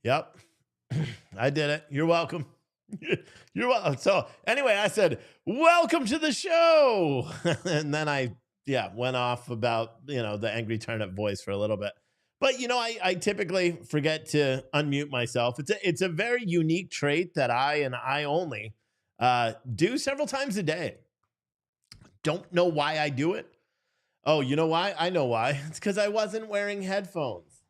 Yep. I did it. You're welcome. You're welcome. So anyway, I said, welcome to the show. And then I went off about, the angry turnip voice for a little bit. But, I typically forget to unmute myself. It's a very unique trait that I and I only do several times a day. Don't know why I do it. Oh, you know why? I know why. It's because I wasn't wearing headphones.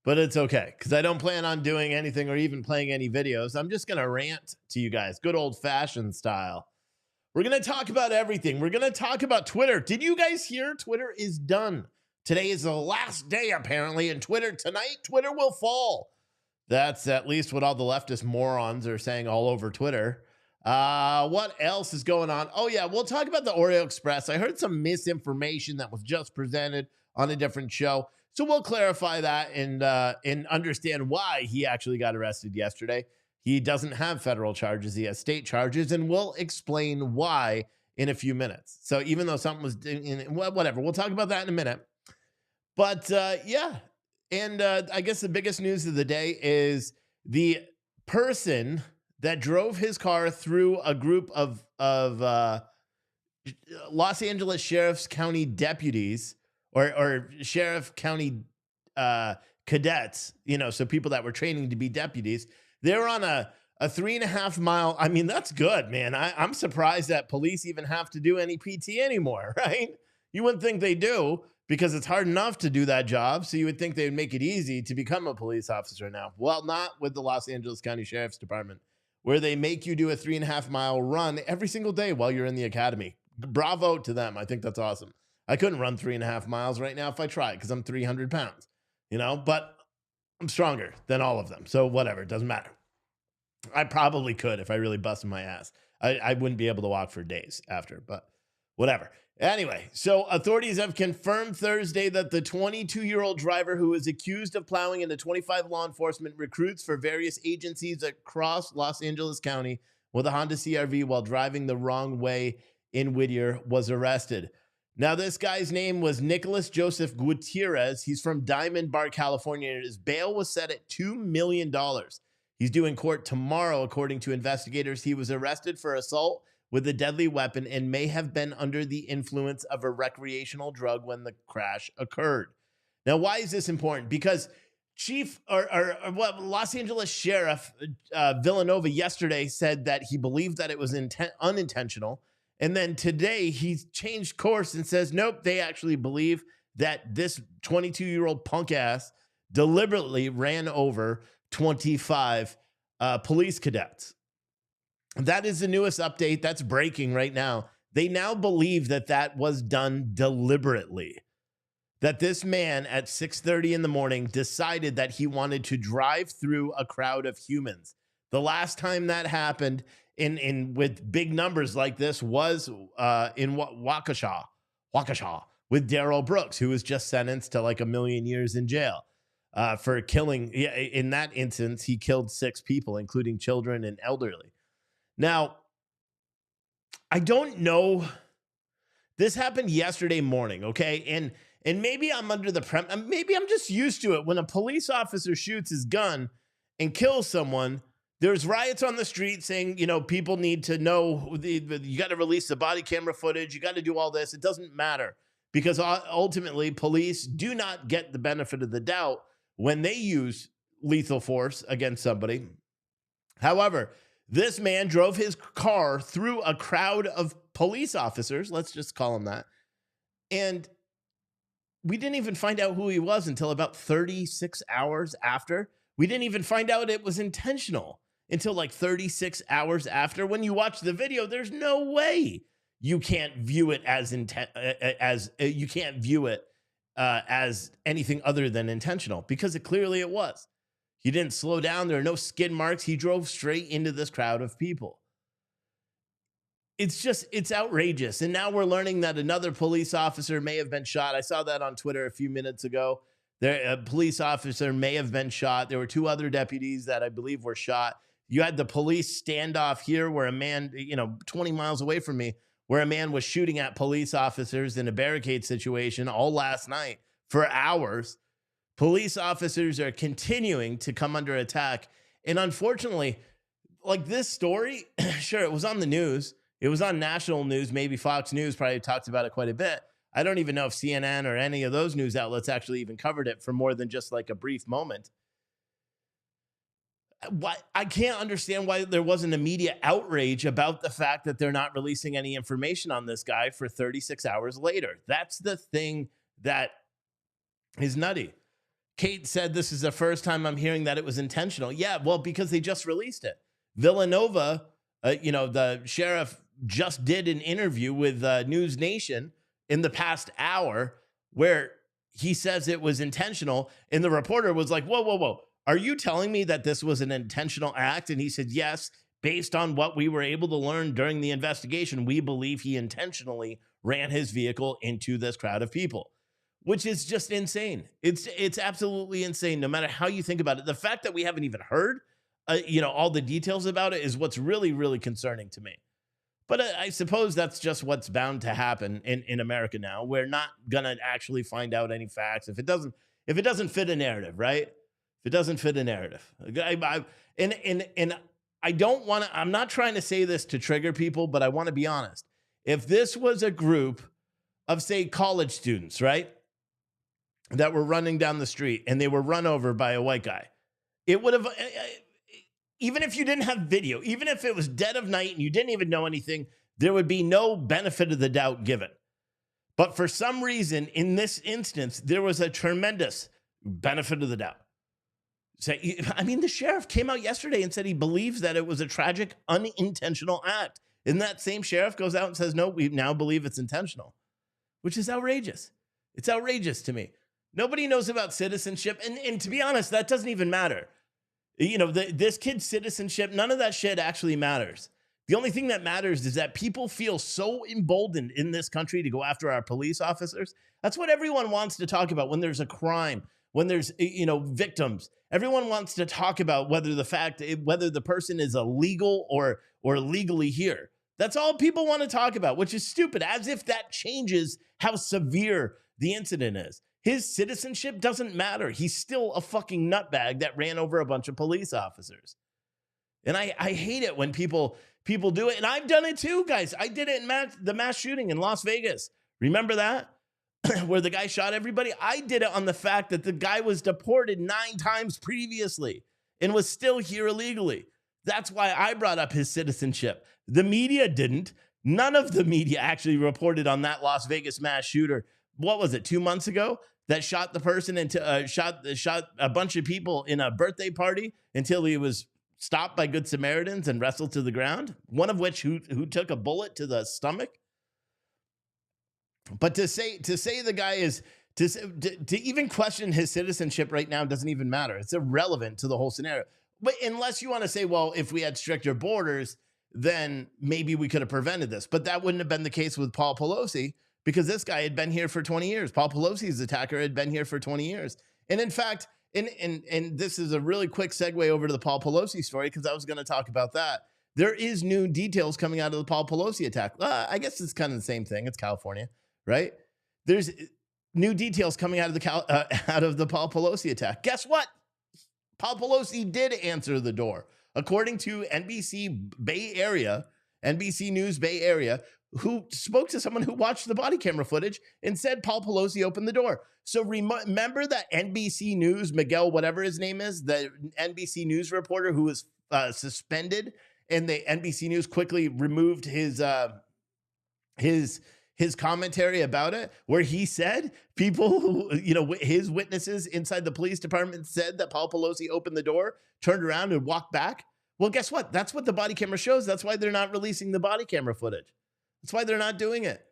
But it's okay because I don't plan on doing anything or even playing any videos. I'm just going to rant to you guys, good old fashioned style. We're going to talk about everything. We're going to talk about Twitter. Did you guys hear? Twitter is done. Today is the last day, apparently, and tonight, Twitter will fall. That's at least what all the leftist morons are saying all over Twitter. What else is going on? Oh, yeah, we'll talk about the Oreo Express. I heard some misinformation that was just presented on a different show. So we'll clarify that and understand why he actually got arrested yesterday. He doesn't have federal charges. He has state charges, and we'll explain why in a few minutes. So even though something was whatever, we'll talk about that in a minute. But yeah, and I guess the biggest news of the day is the person that drove his car through a group of Los Angeles Sheriff's County deputies or Sheriff County cadets, so people that were training to be deputies. They're on a 3.5 mile. I mean, that's good, man. I'm surprised that police even have to do any PT anymore, right? You wouldn't think they do because it's hard enough to do that job. So you would think they would make it easy to become a police officer now. Well, not with the Los Angeles County Sheriff's Department, where they make you do a 3.5 mile run every single day while you're in the academy. Bravo to them. I think that's awesome. I couldn't run 3.5 miles right now if I tried because I'm 300 pounds, but I'm stronger than all of them. So whatever, it doesn't matter. I probably could if I really busted my ass. I wouldn't be able to walk for days after, but whatever. Anyway, so authorities have confirmed Thursday that the 22-year-old driver who is accused of plowing into 25 law enforcement recruits for various agencies across Los Angeles County with a Honda CRV while driving the wrong way in Whittier was arrested. Now, this guy's name was Nicholas Joseph Gutierrez. He's from Diamond Bar, California, and his bail was set at $2 million. He's due in court tomorrow, according to investigators. He was arrested for assault with a deadly weapon and may have been under the influence of a recreational drug when the crash occurred. Now, why is this important? Because Los Angeles Sheriff Villanova yesterday said that he believed that it was unintentional. And then today he's changed course and says, nope, they actually believe that this 22-year-old punk ass deliberately ran over 25 police cadets. That is the newest update that's breaking right now. They now believe that was done deliberately. That this man at 6:30 in the morning decided that he wanted to drive through a crowd of humans. The last time that happened in with big numbers like this was in Waukesha with Darrell Brooks, who was just sentenced to like 1 million years in jail for killing. In that instance, he killed 6 people, including children and elderly. Now, I don't know. This happened yesterday morning, okay? And maybe I'm under the premise. Maybe I'm just used to it. When a police officer shoots his gun and kills someone, there's riots on the street saying, people need to know, you got to release the body camera footage. You got to do all this. It doesn't matter because ultimately police do not get the benefit of the doubt when they use lethal force against somebody. However, this man drove his car through a crowd of police officers. Let's just call him that. And we didn't even find out who he was until about 36 hours after. We didn't even find out it was intentional until like 36 hours after. When you watch the video, there's no way you can't view it as as anything other than intentional, because clearly it was. He didn't slow down. There are no skid marks. He drove straight into this crowd of people. It's outrageous. And now we're learning that another police officer may have been shot. I saw that on Twitter a few minutes ago. A police officer may have been shot. There were 2 other deputies that I believe were shot. You had the police standoff here where a man, 20 miles away from me, where a man was shooting at police officers in a barricade situation all last night for hours. Police officers are continuing to come under attack. And unfortunately, like this story, sure, it was on the news. It was on national news. Maybe Fox News probably talked about it quite a bit. I don't even know if CNN or any of those news outlets actually even covered it for more than just like a brief moment. Why I can't understand why there wasn't a media outrage about the fact that they're not releasing any information on this guy for 36 hours later. That's the thing that is nutty. Kate said, this is the first time I'm hearing that it was intentional. Yeah, well, because they just released it. Villanova, the sheriff just did an interview with News Nation in the past hour where he says it was intentional. And the reporter was like, whoa, whoa, whoa. Are you telling me that this was an intentional act? And he said, yes, based on what we were able to learn during the investigation, we believe he intentionally ran his vehicle into this crowd of people, which is just insane. It's absolutely insane, no matter how you think about it. The fact that we haven't even heard, all the details about it is what's really, really concerning to me. But I suppose that's just what's bound to happen in America now. We're not gonna actually find out any facts if it doesn't fit a narrative, right? If it doesn't fit a narrative, and I don't want to. I'm not trying to say this to trigger people, but I want to be honest. If this was a group of, say, college students, right, that were running down the street and they were run over by a white guy, it would have, even if you didn't have video, even if it was dead of night and you didn't even know anything, there would be no benefit of the doubt given. But for some reason, in this instance, there was a tremendous benefit of the doubt. The sheriff came out yesterday and said he believes that it was a tragic, unintentional act. And that same sheriff goes out and says, no, we now believe it's intentional, which is outrageous. It's outrageous to me. Nobody knows about citizenship. And to be honest, that doesn't even matter. This kid's citizenship, none of that shit actually matters. The only thing that matters is that people feel so emboldened in this country to go after our police officers. That's what everyone wants to talk about when there's a crime, when there's, victims. Everyone wants to talk about whether the person is illegal or legally here. That's all people want to talk about, which is stupid, as if that changes how severe the incident is. His citizenship doesn't matter. He's still a fucking nutbag that ran over a bunch of police officers. And I hate it when people do it. And I've done it too, guys. I did it in the mass shooting in Las Vegas. Remember that? Where the guy shot everybody? I did it on the fact that the guy was deported 9 times previously and was still here illegally. That's why I brought up his citizenship. The media didn't. None of the media actually reported on that Las Vegas mass shooter. What was it, 2 months ago? That shot the person into shot a bunch of people in a birthday party until he was stopped by Good Samaritans and wrestled to the ground. One of which who took a bullet to the stomach. But to say the guy is to even question his citizenship right now doesn't even matter. It's irrelevant to the whole scenario. But unless you want to say, well, if we had stricter borders, then maybe we could have prevented this. But that wouldn't have been the case with Paul Pelosi, because this guy had been here for 20 years. Paul Pelosi's attacker had been here for 20 years. And in fact, and this is a really quick segue over to the Paul Pelosi story, because I was going to talk about that. There is new details coming out of the Paul Pelosi attack. I guess it's kind of the same thing. It's California, right? There's new details coming out of the Paul Pelosi attack. Guess what? Paul Pelosi did answer the door. According to NBC News Bay Area, who spoke to someone who watched the body camera footage and said Paul Pelosi opened the door. So remember that NBC News, Miguel, whatever his name is, the NBC News reporter who was suspended, and the NBC News quickly removed his commentary about it, where he said people who, his witnesses inside the police department said that Paul Pelosi opened the door, turned around and walked back. Well, guess what? That's what the body camera shows. That's why they're not releasing the body camera footage. That's why they're not doing it.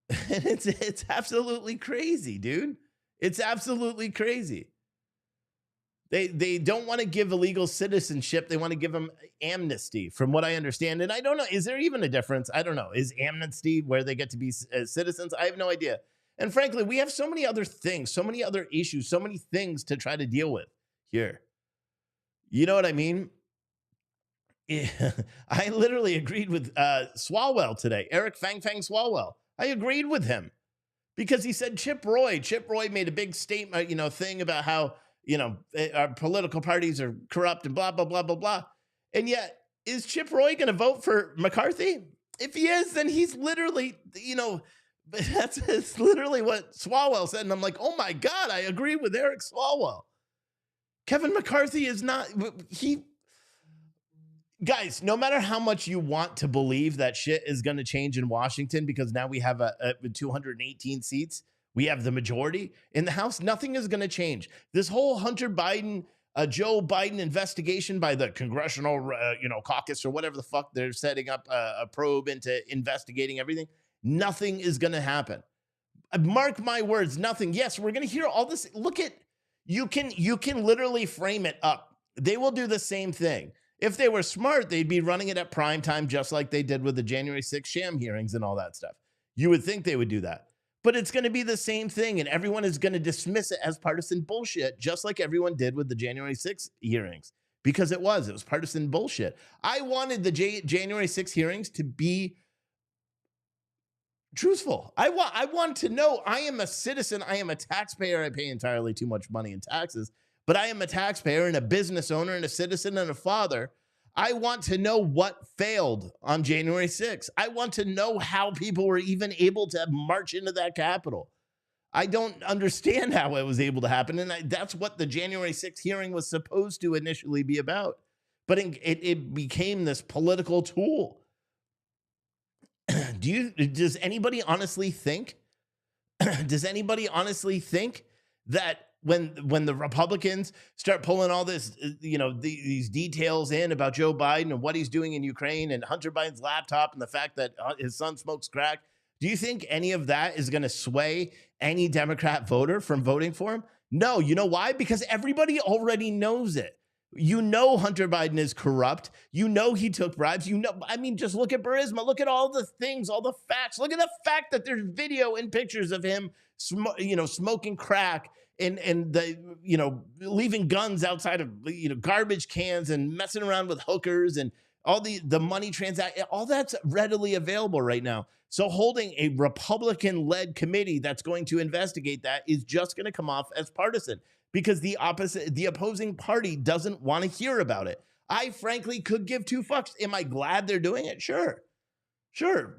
And it's absolutely crazy, dude. It's absolutely crazy. They don't want to give illegal citizenship. They want to give them amnesty, from what I understand. And I don't know, is there even a difference? I don't know. Is amnesty where they get to be citizens? I have no idea. And frankly, we have so many other things, so many other issues, so many things to try to deal with here. You know what I mean? I literally agreed with Swalwell today, Eric Fang Swalwell. I agreed with him because he said Chip Roy. Chip Roy made a big statement, thing about how, our political parties are corrupt and blah, blah, blah, blah, blah. And yet, is Chip Roy going to vote for McCarthy? If he is, then he's literally, that's literally what Swalwell said. And I'm like, oh my God, I agree with Eric Swalwell. Kevin McCarthy is not, guys, no matter how much you want to believe that shit is going to change in Washington, because now we have a 218 seats, we have the majority in the House, nothing is going to change. This whole Hunter Biden, Joe Biden investigation by the congressional, caucus or whatever the fuck they're setting up a probe into investigating everything, nothing is going to happen. Mark my words, nothing. Yes, we're going to hear all this. Look at, you can literally frame it up. They will do the same thing. If they were smart, they'd be running it at prime time, just like they did with the January 6th sham hearings and all that stuff. You would think they would do that. But it's going to be the same thing, and everyone is going to dismiss it as partisan bullshit, just like everyone did with the January 6th hearings, because it was partisan bullshit. I wanted the January 6th hearings to be truthful. I want to know. I am a citizen. I am a taxpayer. I pay entirely too much money in taxes, but I am a taxpayer and a business owner and a citizen and a father. I want to know what failed on January 6th. I want to know how people were even able to march into that Capitol. I don't understand how it was able to happen. And that's what the January 6th hearing was supposed to initially be about. But it became this political tool. Does anybody honestly think that when the Republicans start pulling all this, these details in about Joe Biden and what he's doing in Ukraine and Hunter Biden's laptop and the fact that his son smokes crack, do you think any of that is going to sway any Democrat voter from voting for him? No. You know why? Because everybody already knows it. Hunter Biden is corrupt. He took bribes. Just look at Burisma. Look at all the things, all the facts. Look at the fact that there's video and pictures of him, smoking crack and leaving guns outside of, garbage cans and messing around with hookers and all the money transaction. All that's readily available right now. So holding a Republican-led committee that's going to investigate that is just going to come off as partisan, because the opposing party doesn't want to hear about it. I frankly could give two fucks. Am I glad they're doing it? Sure.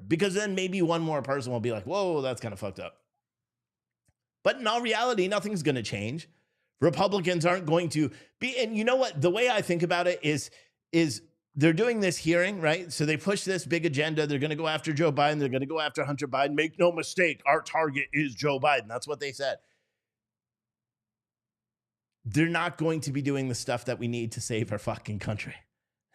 Because then maybe one more person will be like, whoa, that's kind of fucked up. But in all reality, nothing's going to change. Republicans aren't going to be, and you know what? The way I think about it is they're doing this hearing, right? So they push this big agenda. They're going to go after Joe Biden. They're going to go after Hunter Biden. Make no mistake, our target is Joe Biden. That's what they said. They're not going to be doing the stuff that we need to save our fucking country.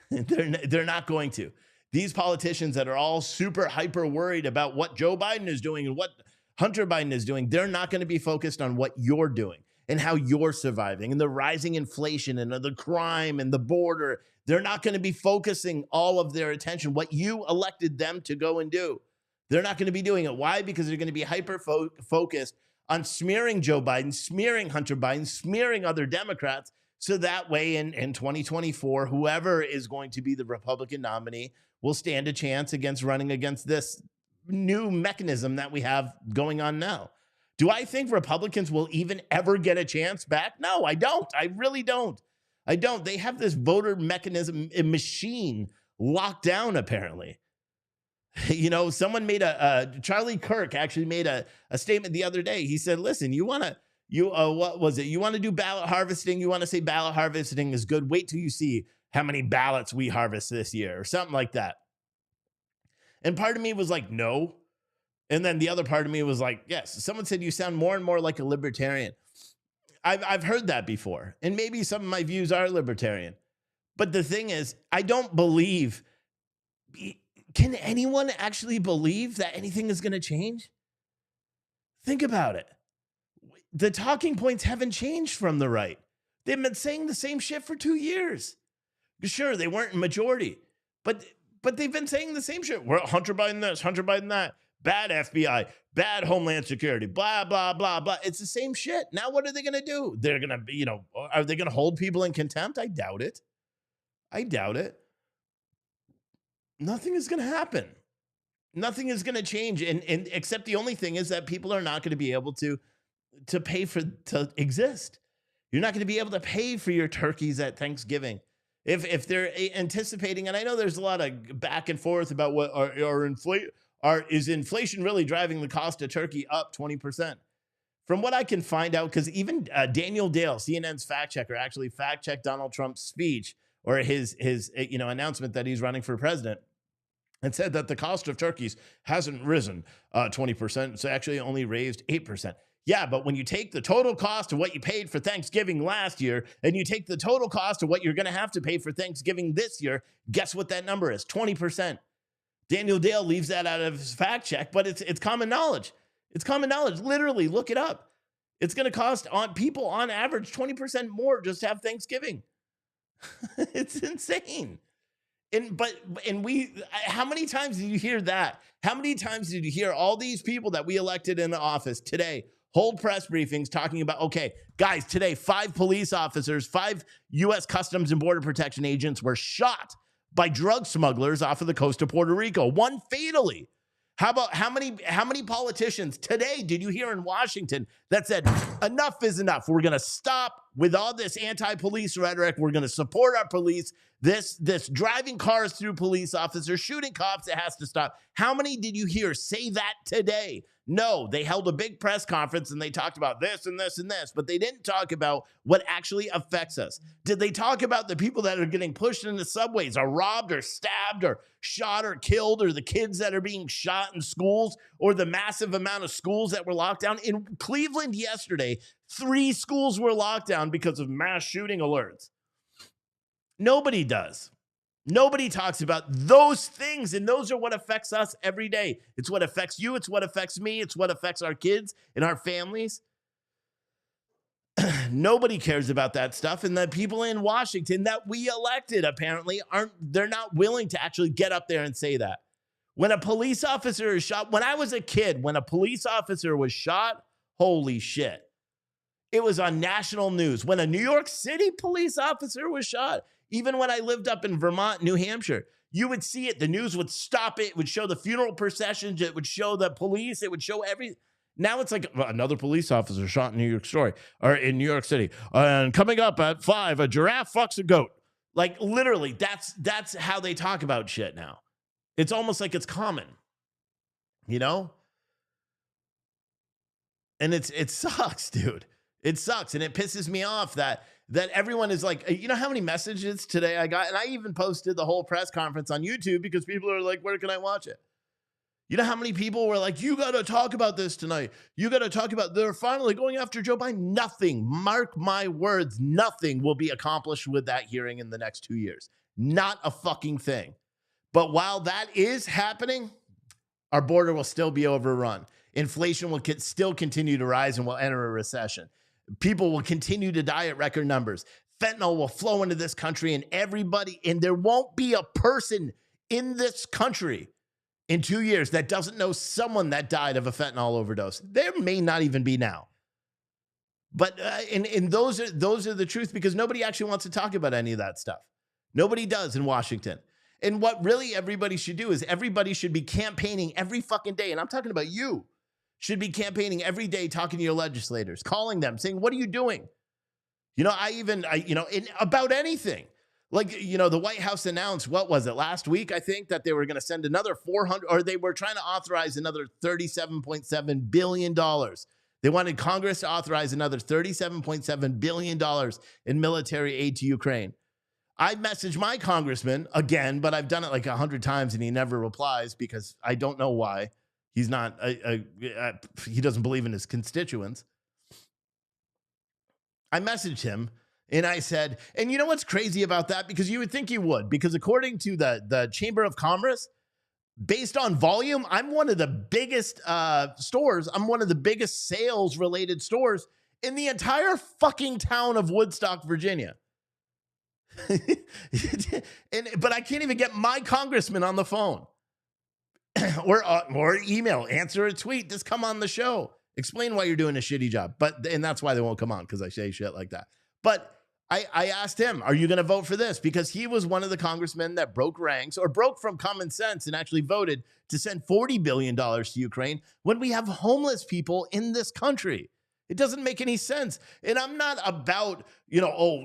They're not going to. These politicians that are all super hyper worried about what Joe Biden is doing and what Hunter Biden is doing, they're not going to be focused on what you're doing and how you're surviving and the rising inflation and the crime and the border. They're not going to be focusing all of their attention, what you elected them to go and do. They're not going to be doing it. Why? Because they're going to be hyper focused on smearing Joe Biden, smearing Hunter Biden, smearing other Democrats. So that way in 2024, whoever is going to be the Republican nominee will stand a chance against running against this new mechanism that we have going on now. Do I think Republicans will even ever get a chance back? No, I don't. I really don't. I don't. They have this voter mechanism machine locked down, apparently. Someone made Charlie Kirk actually made a statement the other day. He said, listen, what was it? You want to do ballot harvesting? You want to say ballot harvesting is good? Wait till you see how many ballots we harvest this year or something like that. And part of me was like, no. And then the other part of me was like, yes. Someone said, you sound more and more like a libertarian. I've heard that before. And maybe some of my views are libertarian. But the thing is, I don't believe. Can anyone actually believe that anything is going to change? Think about it. The talking points haven't changed from the right. They've been saying the same shit for 2 years. Sure, they weren't in majority, but they've been saying the same shit. Well, Hunter Biden this, Hunter Biden that, bad FBI, bad Homeland Security, blah, blah, blah, blah. It's the same shit. Now what are they going to do? They're going to, are they going to hold people in contempt? I doubt it. Nothing is going to happen. Nothing is going to change, and except the only thing is that people are not going to be able to pay for to exist. You're not going to be able to pay for your turkeys at Thanksgiving. If they're anticipating, and I know there's a lot of back and forth about what is inflation really driving the cost of turkey up 20%? From what I can find out, because even Daniel Dale, CNN's fact checker, actually fact checked Donald Trump's speech or his announcement that he's running for president, and said that the cost of turkeys hasn't risen 20%. It's actually only raised 8%. Yeah, but when you take the total cost of what you paid for Thanksgiving last year and you take the total cost of what you're going to have to pay for Thanksgiving this year, guess what that number is? 20%. Daniel Dale leaves that out of his fact check, but it's common knowledge. It's common knowledge. Literally, look it up. It's going to cost on people on average 20% more just to have Thanksgiving. It's insane. How many times did you hear that? How many times did you hear all these people that we elected in the office today hold press briefings talking about, okay, guys, today 5 police officers, 5 U.S. Customs and Border Protection agents were shot by drug smugglers off of the coast of Puerto Rico, one fatally. How many politicians today did you hear in Washington that said enough is enough? We're going to stop with all this anti-police rhetoric. We're going to support our police. This driving cars through police officers, shooting cops, it has to stop. How many did you hear say that today? No, they held a big press conference and they talked about this and this and this, but they didn't talk about what actually affects us. Did they talk about the people that are getting pushed into subways or robbed or stabbed or shot or killed, or the kids that are being shot in schools, or the massive amount of schools that were locked down? In Cleveland yesterday, 3 schools were locked down because of mass shooting alerts. Nobody does. Nobody talks about those things, and those are what affects us every day. It's what affects you. It's what affects me. It's what affects our kids and our families. Nobody cares about that stuff, and the people in Washington that we elected apparently they're not willing to actually get up there and say that. When a police officer is shot, when I was a kid, when a police officer was shot, holy shit. It was on national news. When a New York City police officer was shot, even when I lived up in Vermont, New Hampshire, you would see it. The news would stop it. It would show the funeral processions. It would show the police. It would show everything. Now it's like another police officer shot in New York City. And coming up at 5, a giraffe fucks a goat. Like literally, that's how they talk about shit now. It's almost like it's common, you know? And it sucks, dude. It sucks. And it pisses me off that everyone is like, you know how many messages today I got? And I even posted the whole press conference on YouTube because people are like, where can I watch it? You know how many people were like, you got to talk about this tonight. You got to talk about, they're finally going after Joe Biden. Nothing, mark my words, nothing will be accomplished with that hearing in the next 2 years. Not a fucking thing. But while that is happening, our border will still be overrun. Inflation will still continue to rise and we'll enter a recession. People will continue to die at record numbers. Fentanyl will flow into this country, and there won't be a person in this country in 2 years that doesn't know someone that died of a fentanyl overdose. There may not even be now. But and those are the truth, because nobody actually wants to talk about any of that stuff. Nobody does in Washington. And what really everybody should do is everybody should be campaigning every fucking day. And I'm talking about you. Should be campaigning every day, talking to your legislators, calling them, saying, what are you doing? You know, about anything. Like, the White House announced, what was it, last week, I think, that they were going to send another 400, or they were trying to authorize another $37.7 billion. They wanted Congress to authorize another $37.7 billion in military aid to Ukraine. I messaged my congressman again, but I've done it like 100 times and he never replies because I don't know why. He's not, he doesn't believe in his constituents. I messaged him and I said, and you know what's crazy about that? Because you would think he would, because according to the Chamber of Commerce, based on volume, I'm one of the biggest stores. I'm one of the biggest sales related stores in the entire fucking town of Woodstock, Virginia. But I can't even get my congressman on the phone. or email, answer a tweet, just come on the show, explain why you're doing a shitty job. And that's why they won't come on, because I say shit like that. But I asked him, are you going to vote for this? Because he was one of the congressmen that broke ranks or broke from common sense and actually voted to send $40 billion to Ukraine when we have homeless people in this country. It doesn't make any sense. And I'm not about,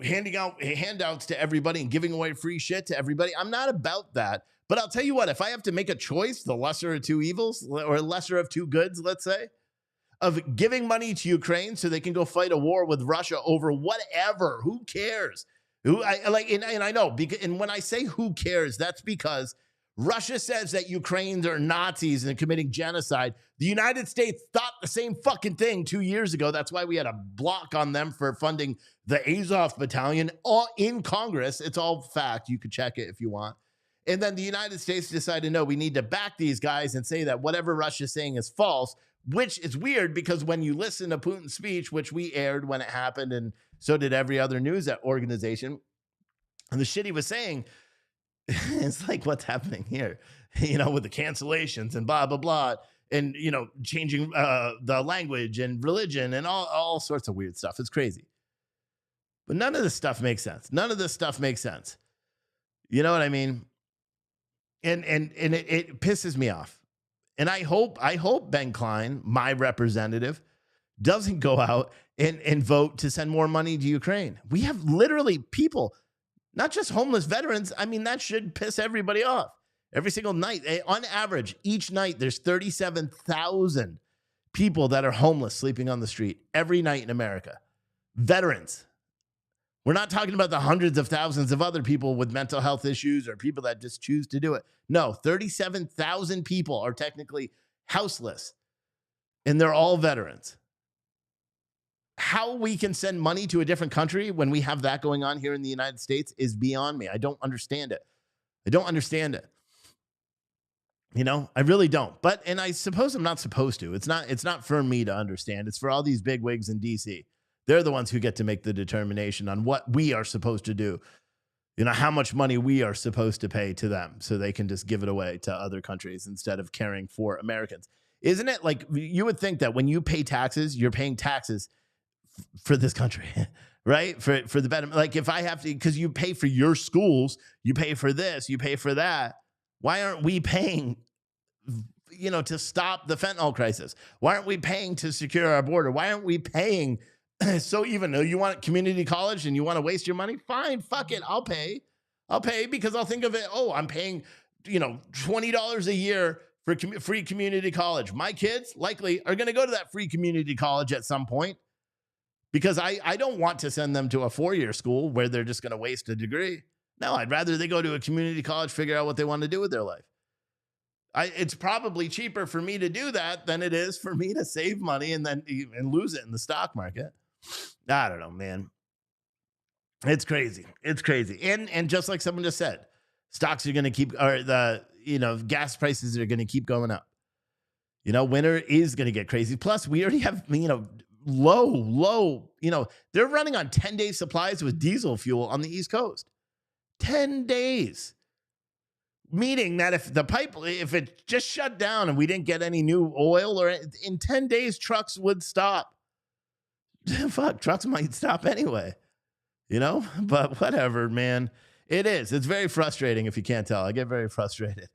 handing out handouts to everybody and giving away free shit to everybody. I'm not about that. But I'll tell you what, if I have to make a choice, the lesser of two evils or lesser of two goods, let's say, of giving money to Ukraine so they can go fight a war with Russia over whatever. Who cares? And I know, and when I say who cares, that's because Russia says that Ukrainians are Nazis and committing genocide. The United States thought the same fucking thing 2 years ago. That's why we had a block on them for funding the Azov battalion all in Congress. It's all fact. You could check it if you want. And then the United States decided, no, we need to back these guys and say that whatever Russia's saying is false, which is weird because when you listen to Putin's speech, which we aired when it happened, and so did every other news organization, and the shit he was saying, it's like, what's happening here? With the cancellations and blah, blah, blah, and, changing the language and religion and all sorts of weird stuff. It's crazy. But none of this stuff makes sense. None of this stuff makes sense. You know what I mean? And it pisses me off. And I hope Ben Klein, my representative, doesn't go out and vote to send more money to Ukraine. We have literally people, not just homeless veterans. I mean, that should piss everybody off. Every single night, on average, each night, there's 37,000 people that are homeless sleeping on the street every night in America. Veterans. We're not talking about the hundreds of thousands of other people with mental health issues or people that just choose to do it. No, 37,000 people are technically houseless, and they're all veterans. How we can send money to a different country when we have that going on here in the United States is beyond me. I don't understand it. I really don't. And I suppose I'm not supposed to. It's not for me to understand. It's for all these big wigs in DC. They're the ones who get to make the determination on what we are supposed to do. How much money we are supposed to pay to them so they can just give it away to other countries instead of caring for Americans. Isn't it like you would think that when you pay taxes, you're paying taxes for this country, right? For the betterment. Like if I have to, because you pay for your schools, you pay for this, you pay for that. Why aren't we paying, to stop the fentanyl crisis? Why aren't we paying to secure our border? Why aren't we paying? So even though you want community college and you want to waste your money, fine, fuck it. I'll pay because I'll think of it. Oh, I'm paying, $20 a year for free community college. My kids likely are going to go to that free community college at some point because I don't want to send them to a 4-year school where they're just going to waste a degree. No, I'd rather they go to a community college, figure out what they want to do with their life. It's probably cheaper for me to do that than it is for me to save money and then lose it in the stock market. I don't know, man. It's crazy. And just like someone just said, stocks are going to keep, or gas prices are going to keep going up. Winter is going to get crazy. Plus, we already have, low, they're running on 10-day supplies with diesel fuel on the East Coast. 10 days. Meaning that if it just shut down and we didn't get any new oil or in 10 days, trucks would stop. Fuck, trucks might stop anyway, but whatever, man. It's very frustrating if you can't tell. I get very frustrated.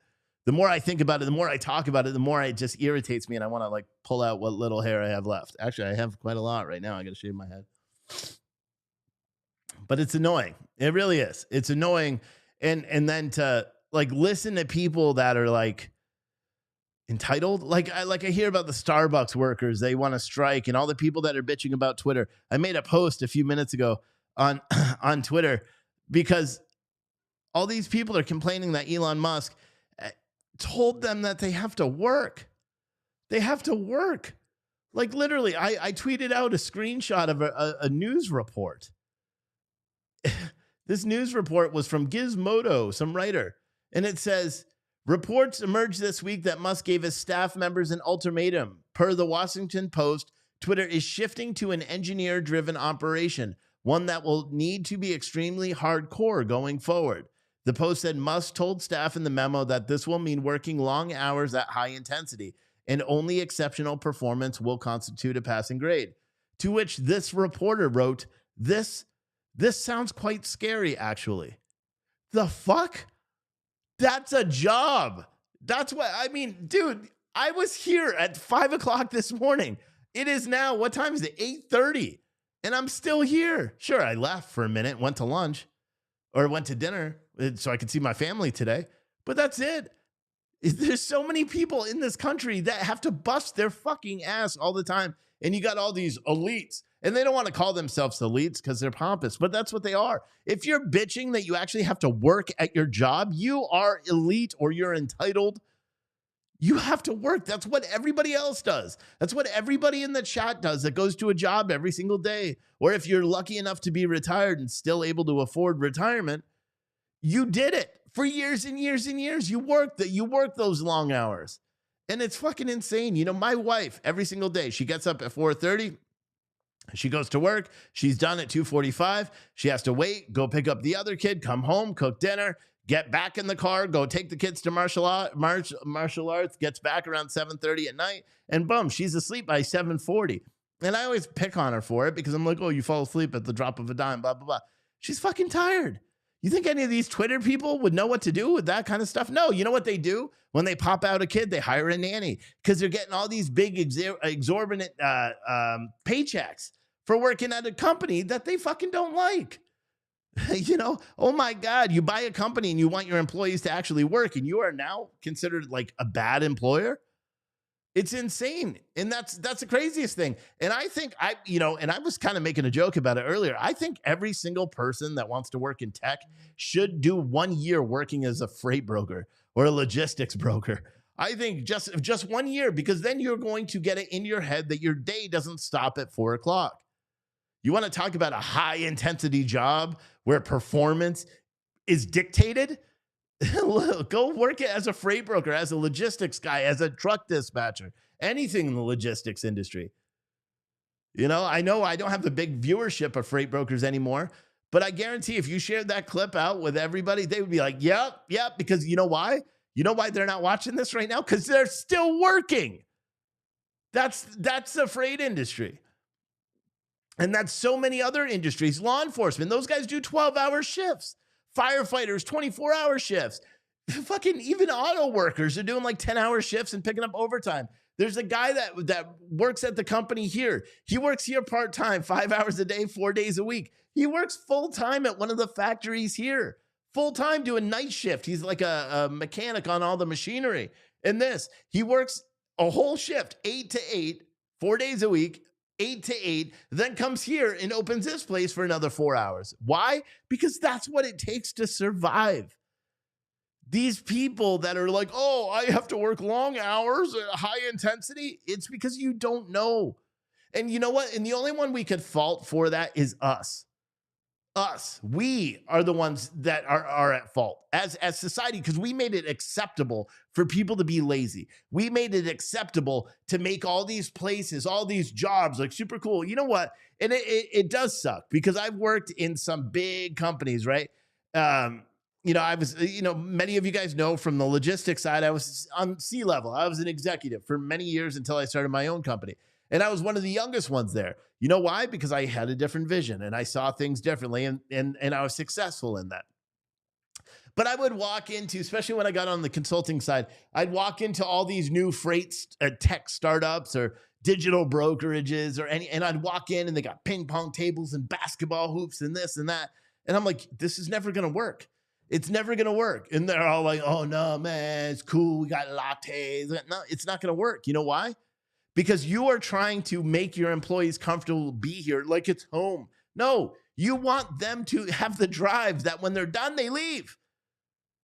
The more I think about it, the more I talk about it, the more it just irritates me. And I want to pull out what little hair I have left. Actually, I have quite a lot right now. I got to shave my head, but it's annoying. It really is. It's annoying. And then to listen to people that are entitled. I hear about the Starbucks workers. They want to strike and all the people that are bitching about Twitter. I made a post a few minutes ago on Twitter because all these people are complaining that Elon Musk told them that they have to work. They have to work. Literally, I tweeted out a screenshot of a news report. This news report was from Gizmodo, some writer. And it says, reports emerged this week that Musk gave his staff members an ultimatum. Per the Washington Post, Twitter is shifting to an engineer-driven operation, one that will need to be extremely hardcore going forward. The Post said Musk told staff in the memo that this will mean working long hours at high intensity, and only exceptional performance will constitute a passing grade. To which this reporter wrote, this This sounds quite scary, actually. The fuck? That's a job. That's what I mean, dude. I was here at 5 o'clock this morning. It is now, what time is it? 8:30. And I'm still here. Sure, I left for a minute, went to lunch or went to dinner so I could see my family today. But that's it. There's so many people in this country that have to bust their fucking ass all the time. And you got all these elites, and they don't want to call themselves elites because they're pompous, but that's what they are. If you're bitching that you actually have to work at your job, you are elite or you're entitled. You have to work. That's what everybody else does. That's what everybody in the chat does that goes to a job every single day. Or if you're lucky enough to be retired and still able to afford retirement, you did it for years and years and years. You work those long hours. And it's fucking insane. You know, my wife, every single day, she gets up at 4:30. She goes to work. She's done at 2:45. She has to wait, go pick up the other kid, come home, cook dinner, get back in the car, go take the kids to martial arts, gets back around 7:30 at night, and boom, she's asleep by 7:40. And I always pick on her for it because I'm like, oh, you fall asleep at the drop of a dime, blah, blah, blah. She's fucking tired. You think any of these Twitter people would know what to do with that kind of stuff? No. You know what they do? When they pop out a kid, they hire a nanny because they're getting all these big exorbitant paychecks for working at a company that they fucking don't like. You know, oh my God, you buy a company and you want your employees to actually work and you are now considered like a bad employer. It's insane. And that's the craziest thing. And I think and I was kind of making a joke about it earlier. I think every single person that wants to work in tech should do 1 year working as a freight broker or a logistics broker. I think just 1 year, because then you're going to get it in your head that your day doesn't stop at 4 o'clock. You want to talk about a high intensity job where performance is dictated? Go work as a freight broker, as a logistics guy, as a truck dispatcher, anything in the logistics industry. You know I don't have the big viewership of freight brokers anymore, but I guarantee if you shared that clip out with everybody, they would be like, yep, because you know why? You know why they're not watching this right now? Because they're still working. That's the freight industry. And that's so many other industries. Law enforcement, those guys do 12-hour shifts. Firefighters, 24-hour shifts. Fucking even auto workers are doing like 10-hour shifts and picking up overtime. There's a guy that works at the company here. He works here part-time, 5 hours a day, 4 days a week. He works full-time at one of the factories here. Full-time doing night shift. He's like a mechanic on all the machinery. And he works a whole shift, 8 to 8, 4 days a week, 8 to 8, then comes here and opens this place for another 4 hours. Why? Because that's what it takes to survive. These people that are like, oh, I have to work long hours at high intensity, it's because you don't know. And you know what? And the only one we could fault for that is us. We are the ones that are at fault as society, because we made it acceptable for people to be lazy. We made it acceptable to make all these places, all these jobs like super cool. You know what? And it does suck because I've worked in some big companies, right? I was, many of you guys know from the logistics side, I was on C-level. I was an executive for many years until I started my own company. And I was one of the youngest ones there. You know why? Because I had a different vision and I saw things differently, and I was successful in that. But I would walk into, especially when I got on the consulting side, I'd walk into all these new freight tech startups or digital brokerages and I'd walk in and they got ping pong tables and basketball hoops and this and that. And I'm like, this is never going to work. It's never going to work. And they're all like, oh no, man, it's cool. We got lattes. No, it's not going to work. You know why? Because you are trying to make your employees comfortable be here like it's home. No, you want them to have the drive that when they're done, they leave.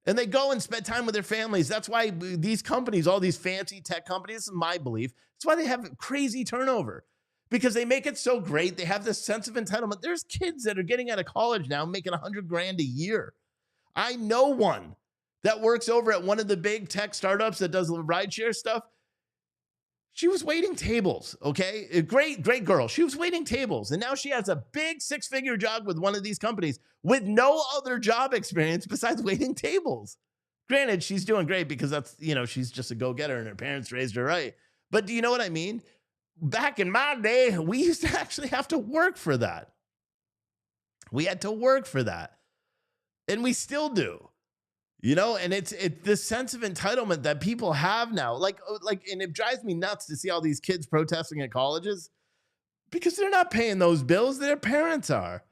And they go and spend time with their families. That's why these companies, all these fancy tech companies, this is my belief, that's why they have crazy turnover. Because they make it so great. They have this sense of entitlement. There's kids that are getting out of college now making $100,000 a year. I know one that works over at one of the big tech startups that does rideshare stuff. She was waiting tables, okay? A great girl. She was waiting tables. And now she has a big 6-figure job with one of these companies with no other job experience besides waiting tables. Granted, she's doing great because that's, she's just a go-getter and her parents raised her right. But do you know what I mean? Back in my day, we used to actually have to work for that. We had to work for that. And we still do. And it's this sense of entitlement that people have now. And it drives me nuts to see all these kids protesting at colleges because they're not paying those bills. Their parents are.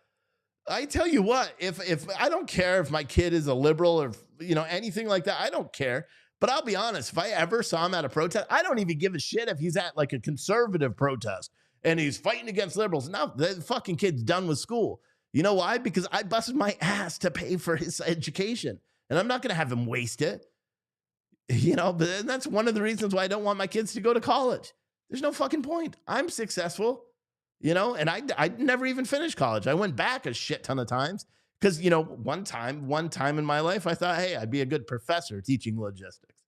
I tell you what, if I don't care if my kid is a liberal or anything like that, I don't care. But I'll be honest, if I ever saw him at a protest, I don't even give a shit if he's at like a conservative protest and he's fighting against liberals. No, the fucking kid's done with school. You know why? Because I busted my ass to pay for his education, and I'm not going to have him waste it. But that's one of the reasons why I don't want my kids to go to college. There's no fucking point. I'm successful. And I never even finished college. I went back a shit ton of times because, one time in my life, I thought, hey, I'd be a good professor teaching logistics.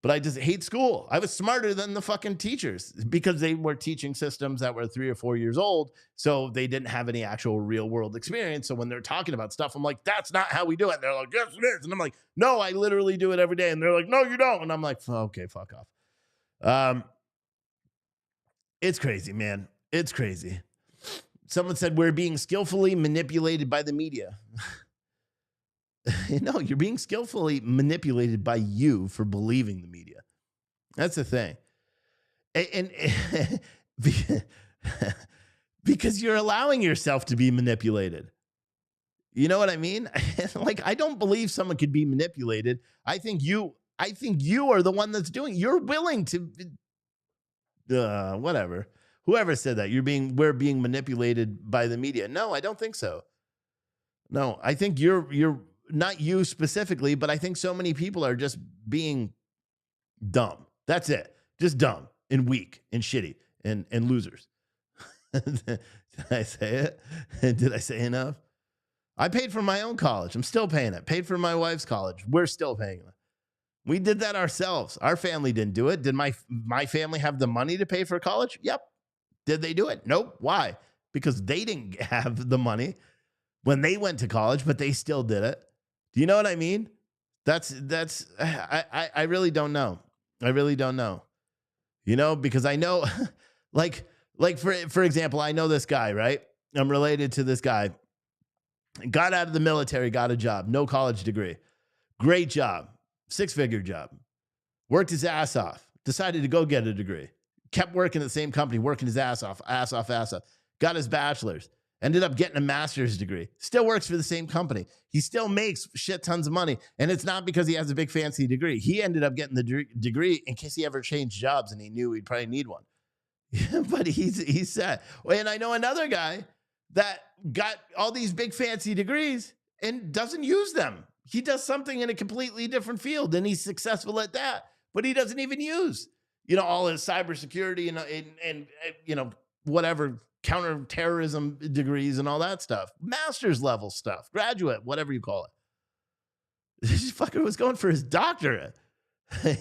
But I just hate school. I was smarter than the fucking teachers because they were teaching systems that were 3 or 4 years old. So they didn't have any actual real world experience. So when they're talking about stuff, I'm like, that's not how we do it. And they're like, yes, it is. And I'm like, no, I literally do it every day. And they're like, no, you don't. And I'm like, okay, fuck off. It's crazy, man. It's crazy. Someone said we're being skillfully manipulated by the media. No, you're being skillfully manipulated by you for believing the media. That's the thing. And because you're allowing yourself to be manipulated. You know what I mean? Like, I don't believe someone could be manipulated. I think you are the one that's doing. You're willing to whatever. Whoever said that we're being manipulated by the media. No, I don't think so. No, I think you're not you specifically, but I think so many people are just being dumb. That's it. Just dumb and weak and shitty and losers. Did I say it? Did I say enough? I paid for my own college. I'm still paying it. Paid for my wife's college. We're still paying it. We did that ourselves. Our family didn't do it. Did my family have the money to pay for college? Yep. Did they do it? Nope. Why? Because they didn't have the money when they went to college, but they still did it. Do you know what I mean? I really don't know. I really don't know. Because I know, like for example, I know this guy, right? I'm related to this guy. Got out of the military, got a job, no college degree. Great job, 6-figure job. Worked his ass off, decided to go get a degree. Kept working at the same company, working his ass off. Got his bachelor's. Ended up getting a master's degree. Still works for the same company. He still makes shit tons of money. And it's not because he has a big fancy degree. He ended up getting the degree in case he ever changed jobs and he knew he'd probably need one. But he's set. And I know another guy that got all these big fancy degrees and doesn't use them. He does something in a completely different field and he's successful at that, but he doesn't even use all his cybersecurity and whatever counterterrorism degrees and all that stuff, master's level stuff, graduate, whatever you call it. This fucker was going for his doctorate, and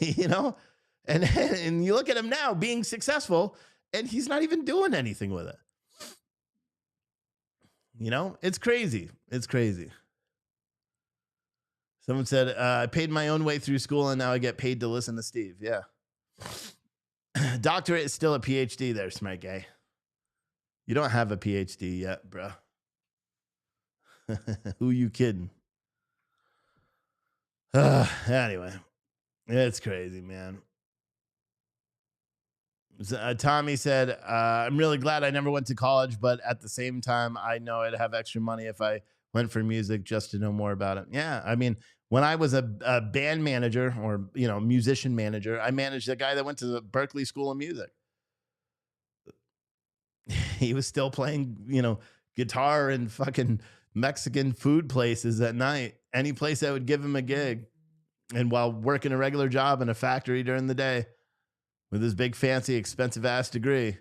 you look at him now being successful and he's not even doing anything with it. It's crazy. It's crazy. Someone said, I paid my own way through school and now I get paid to listen to Steve. Yeah. Doctorate is still a PhD there, smart guy. You don't have a PhD yet, bro. Who you kidding? Anyway, it's crazy, man. Tommy said, I'm really glad I never went to college, but at the same time, I know I'd have extra money if I went for music just to know more about it. Yeah, I mean, when I was a band manager or, musician manager, I managed a guy that went to the Berklee School of Music. He was still playing, guitar in fucking Mexican food places at night. Any place that would give him a gig. And while working a regular job in a factory during the day with his big, fancy, expensive ass degree.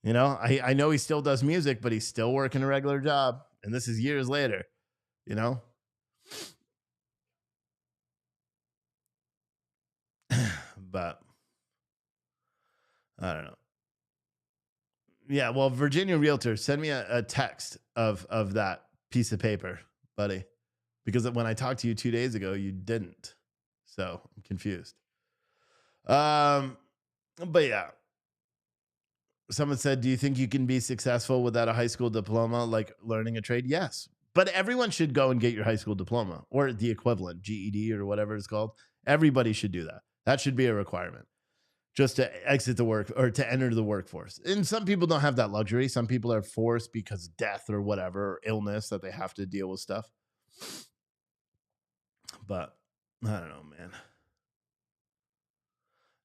I know he still does music, but he's still working a regular job. And this is years later, But I don't know. Yeah, well, Virginia Realtor, send me a text of that piece of paper, buddy. Because when I talked to you 2 days ago, you didn't. So I'm confused. But yeah. Someone said, "Do you think you can be successful without a high school diploma, like learning a trade?" Yes, but everyone should go and get your high school diploma or the equivalent, GED or whatever it's called. Everybody should do that. That should be a requirement just to exit the work or to enter the workforce. And some people don't have that luxury. Some people are forced because of death or whatever, or illness that they have to deal with stuff. But I don't know, man.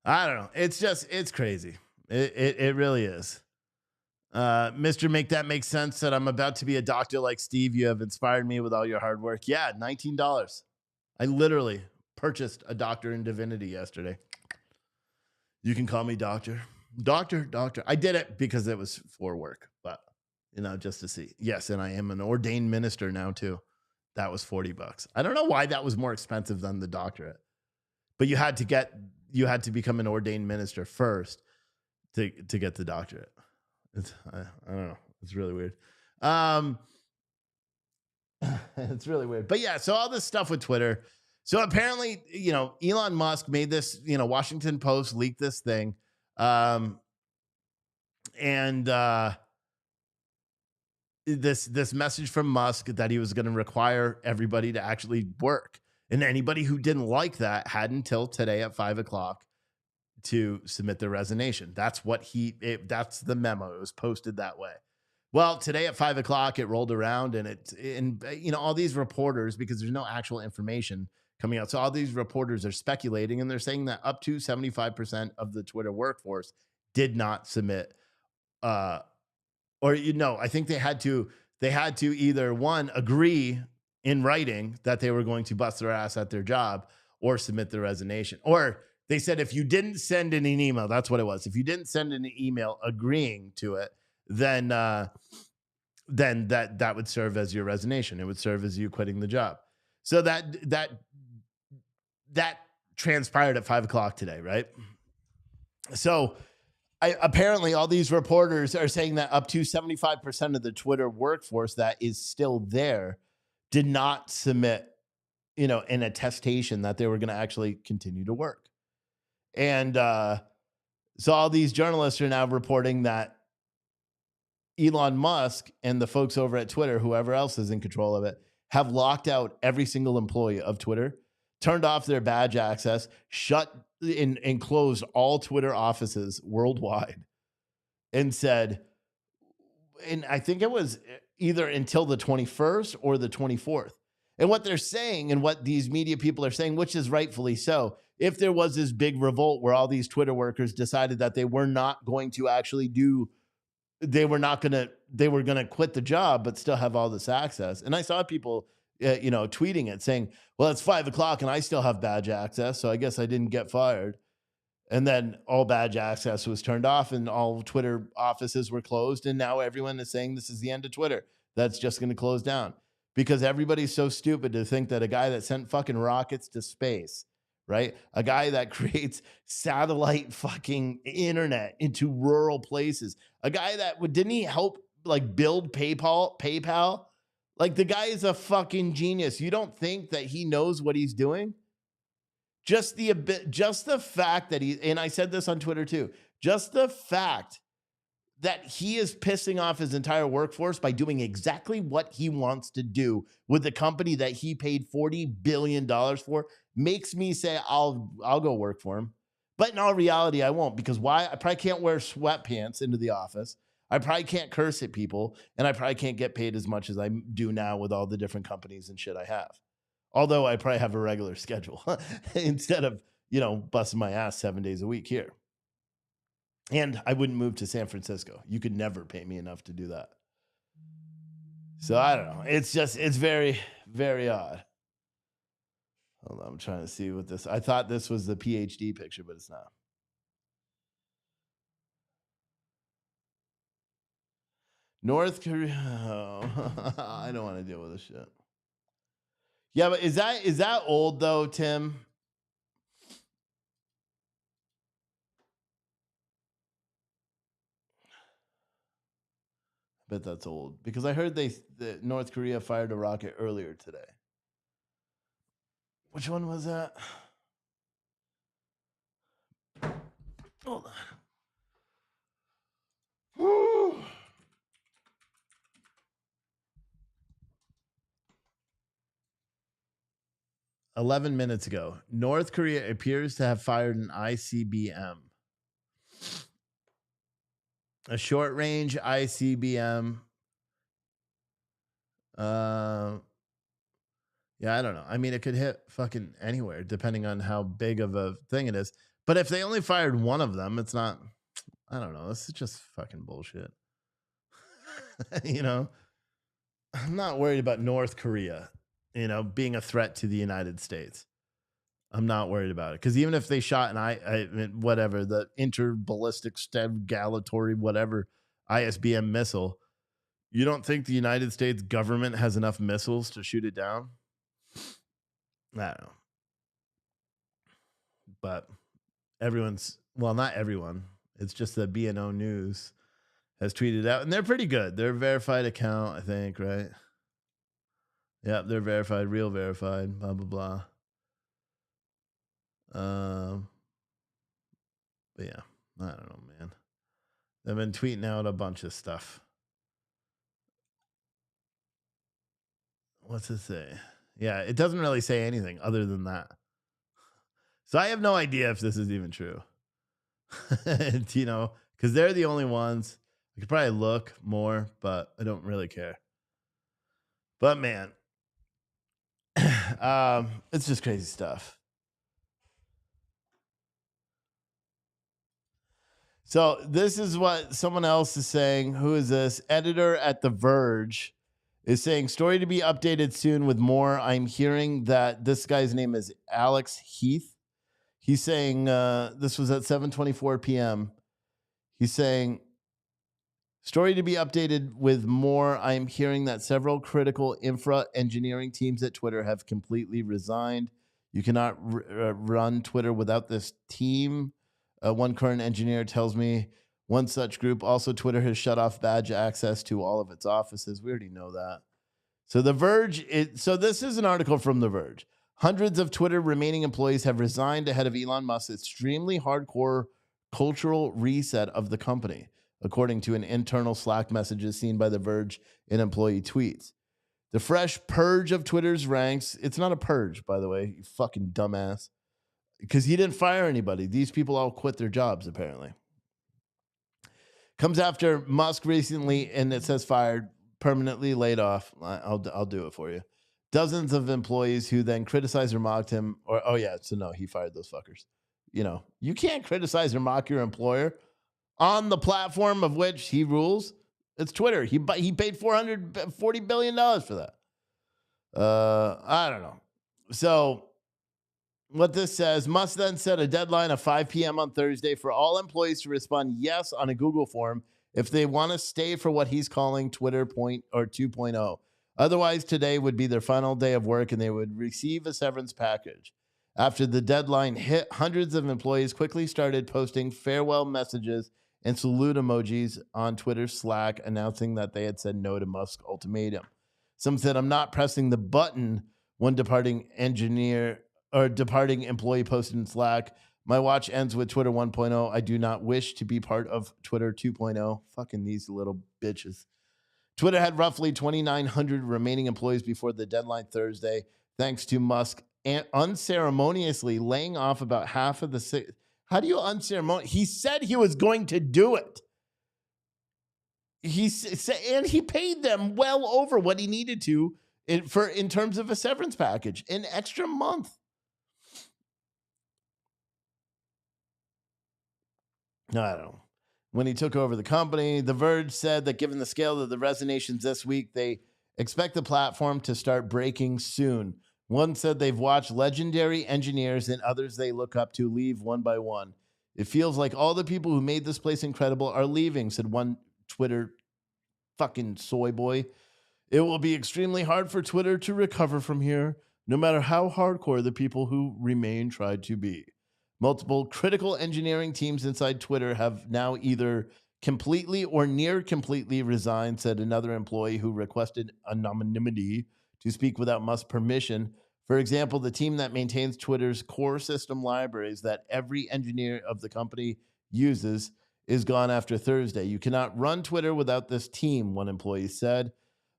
I don't know. It's crazy. It really is. Mr. Make That Make Sense said, "I'm about to be a doctor like Steve. You have inspired me with all your hard work." Yeah, $19. I literally purchased a doctor in divinity yesterday. You can call me doctor. Doctor. I did it because it was for work, but just to see. Yes, and I am an ordained minister now too. That was $40. I don't know why that was more expensive than the doctorate. But you had to become an ordained minister first to get the doctorate. I don't know. It's really weird. It's really weird. But yeah, so all this stuff with Twitter. So apparently, Elon Musk made this, Washington Post leaked this thing. And this message from Musk that he was going to require everybody to actually work. And anybody who didn't like that had until today at 5:00 to submit their resignation. That's that's the memo. It was posted that way. Well, today at 5:00, it rolled around and all these reporters, because there's no actual information coming out. So all these reporters are speculating, and they're saying that up to 75% of the Twitter workforce did not submit, I think they had to either one, agree in writing that they were going to bust their ass at their job or submit their resignation. Or they said, if you didn't send in an email, that's what it was. If you didn't send in an email agreeing to it, then that would serve as your resignation. It would serve as you quitting the job. So that transpired at 5:00 today, right? So apparently all these reporters are saying that up to 75% of the Twitter workforce that is still there did not submit, an attestation that they were going to actually continue to work. And so all these journalists are now reporting that Elon Musk and the folks over at Twitter, whoever else is in control of it, have locked out every single employee of Twitter, turned off their badge access, shut and closed all Twitter offices worldwide, and said, and I think it was either until the 21st or the 24th. And what they're saying, and what these media people are saying, which is rightfully so, if there was this big revolt where all these Twitter workers decided that they were not going to actually they were going to quit the job, but still have all this access. And I saw people, tweeting it saying, well, it's 5:00 and I still have badge access, so I guess I didn't get fired. And then all badge access was turned off and all Twitter offices were closed. And now everyone is saying this is the end of Twitter. That's just going to close down because everybody's so stupid to think that a guy that sent fucking rockets to space, right? A guy that creates satellite fucking internet into rural places, a guy that didn't he help like build PayPal? Like the guy is a fucking genius. You don't think that he knows what he's doing? Just the fact that and I said this on Twitter too, just the fact that he is pissing off his entire workforce by doing exactly what he wants to do with the company that he paid $40 billion for makes me say I'll go work for him. But in all reality, I won't, because why? I probably can't wear sweatpants into the office. I probably can't curse at people, and I probably can't get paid as much as I do now with all the different companies and shit I have. Although I probably have a regular schedule instead of, busting my ass 7 days a week here. And I wouldn't move to San Francisco. You could never pay me enough to do that. So I don't know. It's very, very odd. Hold on, I'm trying to see what this. I thought this was the PhD picture, but it's not. North Korea. Oh, I don't want to deal with this shit. Yeah, but is that old though, Tim? I bet that's old because I heard that North Korea fired a rocket earlier today. Which one was that? Hold on. Woo. 11 minutes ago, North Korea appears to have fired an ICBM. A short range ICBM. Yeah, I don't know. I mean, it could hit fucking anywhere depending on how big of a thing it is. But if they only fired one of them, it's not, I don't know. This is just fucking bullshit. You know, I'm not worried about North Korea, being a threat to the United States. I'm not worried about it because even if they shot whatever, the interballistic stellatory whatever ISBM missile, you don't think the United States government has enough missiles to shoot it down? I don't know. But not everyone. It's just that BNO News has tweeted out, and they're pretty good. They're a verified account, I think, right? Yeah, they're verified, real verified, blah, blah, blah. But yeah, I don't know, man. They've been tweeting out a bunch of stuff. What's it say? Yeah, it doesn't really say anything other than that. So I have no idea if this is even true. Because they're the only ones. I could probably look more, but I don't really care. But man, it's just crazy stuff. So this is what someone else is saying. Who is this? Editor at The Verge is saying, story to be updated soon with more. I'm hearing that this guy's name is Alex Heath. He's saying this was at 7:24 p.m. He's saying, story to be updated with more. I'm hearing that several critical infra engineering teams at Twitter have completely resigned. You cannot run Twitter without this team. One current engineer tells me one such group. Also, Twitter has shut off badge access to all of its offices. We already know that. So The Verge, so this is an article from The Verge. Hundreds of Twitter remaining employees have resigned ahead of Elon Musk's extremely hardcore cultural reset of the company, according to an internal Slack messages seen by The Verge in employee tweets. The fresh purge of Twitter's ranks, it's not a purge, by the way, you fucking dumbass, because he didn't fire anybody. These people all quit their jobs, apparently. Comes after Musk recently, and it says fired, permanently laid off. I'll do it for you. Dozens of employees who then criticized or mocked him. No, he fired those fuckers. You can't criticize or mock your employer on the platform of which he rules. It's Twitter. He paid $440 billion for that. I don't know. So what this says, Musk then set a deadline of 5 p.m. on Thursday for all employees to respond yes on a Google form if they want to stay for what he's calling Twitter 2.0. Otherwise, today would be their final day of work and they would receive a severance package. After the deadline hit, hundreds of employees quickly started posting farewell messages and salute emojis on Twitter's Slack, announcing that they had said no to Musk's ultimatum. Some said, I'm not pressing the button. One departing employee posted in Slack, my watch ends with Twitter 1.0. I do not wish to be part of Twitter 2.0. Fucking these little bitches. Twitter had roughly 2,900 remaining employees before the deadline Thursday, thanks to Musk unceremoniously laying off about half of the... How do you He said he was going to do it. And he paid them well over what he needed to in terms of a severance package, an extra month. No, I don't know. When he took over the company, The Verge said that given the scale of the resignations this week, they expect the platform to start breaking soon. One said they've watched legendary engineers and others they look up to leave one by one. It feels like all the people who made this place incredible are leaving, said one Twitter fucking soy boy. It will be extremely hard for Twitter to recover from here, no matter how hardcore the people who remain tried to be. Multiple critical engineering teams inside Twitter have now either completely or near completely resigned, said another employee who requested anonymity to speak without Musk's permission. For example, the team that maintains Twitter's core system libraries that every engineer of the company uses is gone after Thursday. You cannot run Twitter without this team, one employee said.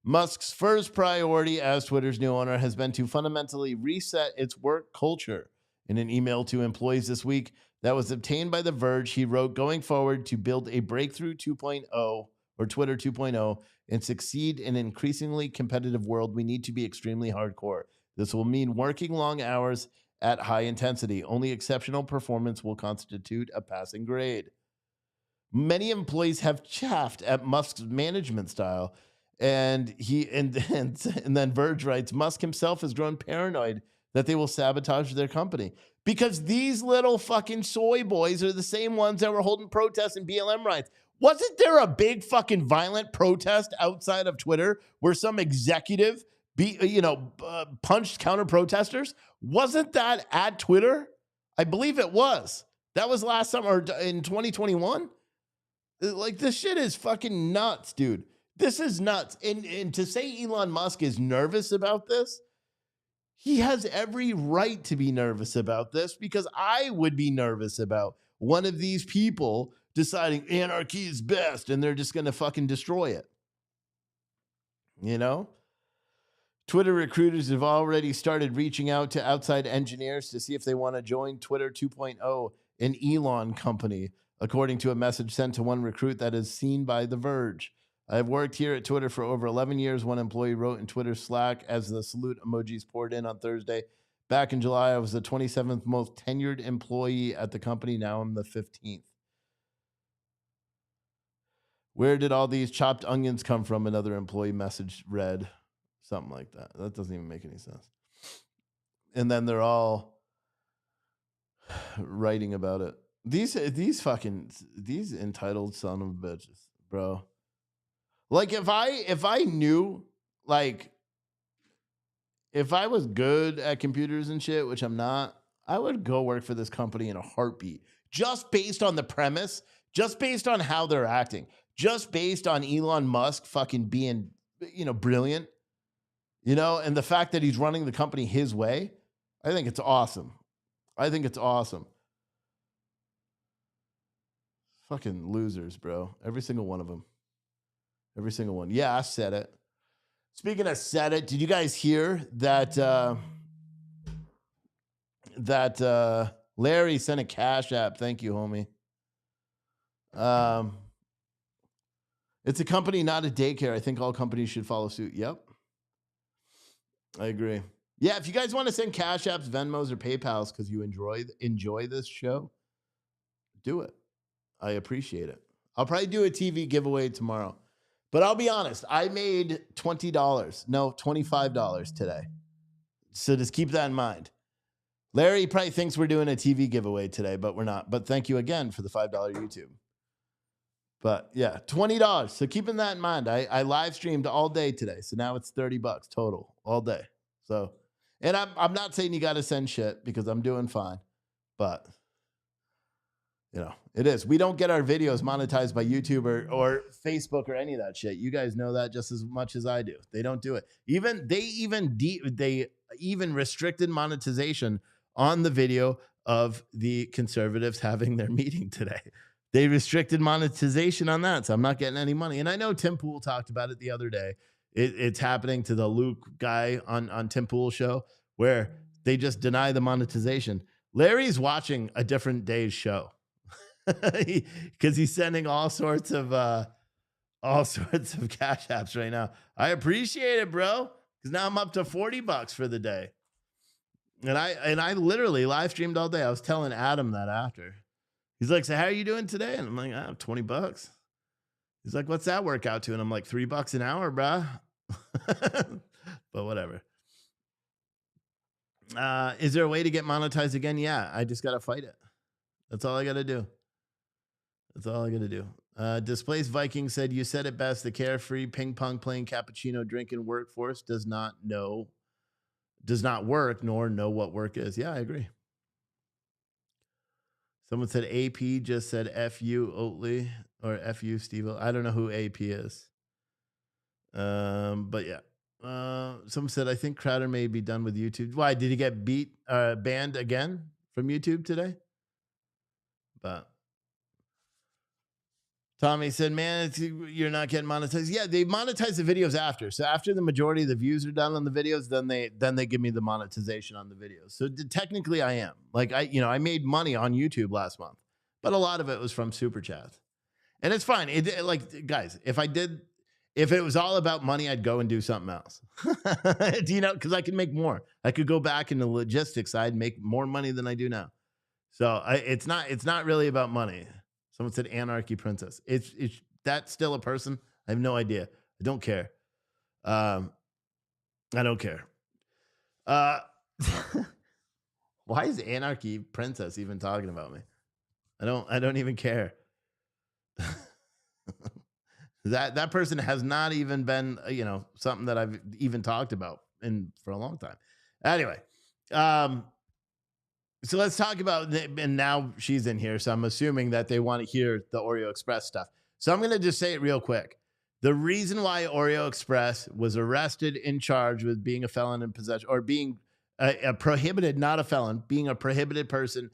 Musk's first priority as Twitter's new owner has been to fundamentally reset its work culture. In an email to employees this week that was obtained by The Verge, he wrote, going forward to build a breakthrough 2.0 or Twitter 2.0 and succeed in an increasingly competitive world, we need to be extremely hardcore. This will mean working long hours at high intensity. Only exceptional performance will constitute a passing grade. Many employees have chaffed at Musk's management style, and then Verge writes, Musk himself has grown paranoid that they will sabotage their company because these little fucking soy boys are the same ones that were holding protests and BLM riots. Wasn't there a big fucking violent protest outside of Twitter where some executive punched counter protesters? Wasn't that at Twitter? I believe it was. That was last summer in 2021. Like, this shit is fucking nuts, dude. This is nuts. And to say Elon Musk is nervous about this, he has every right to be nervous about this, because I would be nervous about one of these people deciding anarchy is best and they're just going to fucking destroy it. You know? Twitter recruiters have already started reaching out to outside engineers to see if they want to join Twitter 2.0, an Elon company, according to a message sent to one recruit that is seen by The Verge. I've worked here at Twitter for over 11 years, one employee wrote in Twitter Slack as the salute emojis poured in on Thursday. Back in July, I was the 27th most tenured employee at the company. Now I'm the 15th. Where did all these chopped onions come from? Another employee message read. Something like that. That doesn't even make any sense. And then they're all writing about it. These entitled son of bitches, bro. Like, if I knew, like, if I was good at computers and shit, which I'm not, I would go work for this company in a heartbeat, just based on the premise, just based on how they're acting, just based on Elon Musk fucking being, brilliant, and the fact that he's running the company his way. I think it's awesome. Fucking losers, bro. Every single one of them. Every single one. Yeah, I said it. Speaking of said it, did you guys hear that Larry sent a Cash App? Thank you, homie. It's a company, not a daycare. I think all companies should follow suit. Yep. I agree. Yeah, if you guys want to send Cash Apps, Venmos, or PayPals because you enjoy this show, do it. I appreciate it. I'll probably do a TV giveaway tomorrow. But I'll be honest, I made $25 today. So just keep that in mind. Larry probably thinks we're doing a TV giveaway today, but we're not. But thank you again for the $5 YouTube. But yeah, $20. So keeping that in mind, I live streamed all day today. So now it's $30 total all day. So, and I'm not saying you got to send shit because I'm doing fine, but it is. We don't get our videos monetized by YouTube or Facebook or any of that shit. You guys know that just as much as I do. They don't do it. They even restricted monetization on the video of the conservatives having their meeting today. They restricted monetization on that, so I'm not getting any money. And I know Tim Pool talked about it the other day. It's happening to the Luke guy on Tim Pool's show, where they just deny the monetization. Larry's watching a different day's show. Because he's sending all sorts of Cash Apps right now. I appreciate it, bro. Because now I'm up to $40 for the day, and I literally live streamed all day. I was telling Adam that after. He's like, "So how are you doing today?" And I'm like, "I have $20." He's like, "What's that work out to?" And I'm like, $3 an hour, bro. But whatever. Is there a way to get monetized again? Yeah, I just gotta fight it. That's all I gotta do. Displaced Viking said, you said it best. The carefree ping pong playing cappuccino drinking workforce does not work, nor know what work is. Yeah, I agree. Someone said AP just said F-U Oatley or F-U Steve. I don't know who AP is. But yeah. Someone said, I think Crowder may be done with YouTube. Why? Did he get banned again from YouTube today? But Tommy said, "Man, you're not getting monetized." Yeah, they monetize the videos after. So after the majority of the views are done on the videos, then they give me the monetization on the videos. So technically, I am like I made money on YouTube last month, but a lot of it was from super chats, and it's fine. Like guys, if it was all about money, I'd go and do something else. Because I can make more. I could go back in the logistics side, make more money than I do now. So it's not really about money. Someone said Anarchy Princess. It's that's still a person. I have no idea. I don't care. I don't care. Why is Anarchy Princess even talking about me? I don't even care. That person has not even been something that I've even talked about for a long time. Anyway, so let's talk about, and now she's in here, so I'm assuming that they want to hear the Oreo Express stuff. So I'm going to just say it real quick. The reason why Oreo Express was arrested and charged with being a felon in possession, or being a prohibited, not a felon, being a prohibited person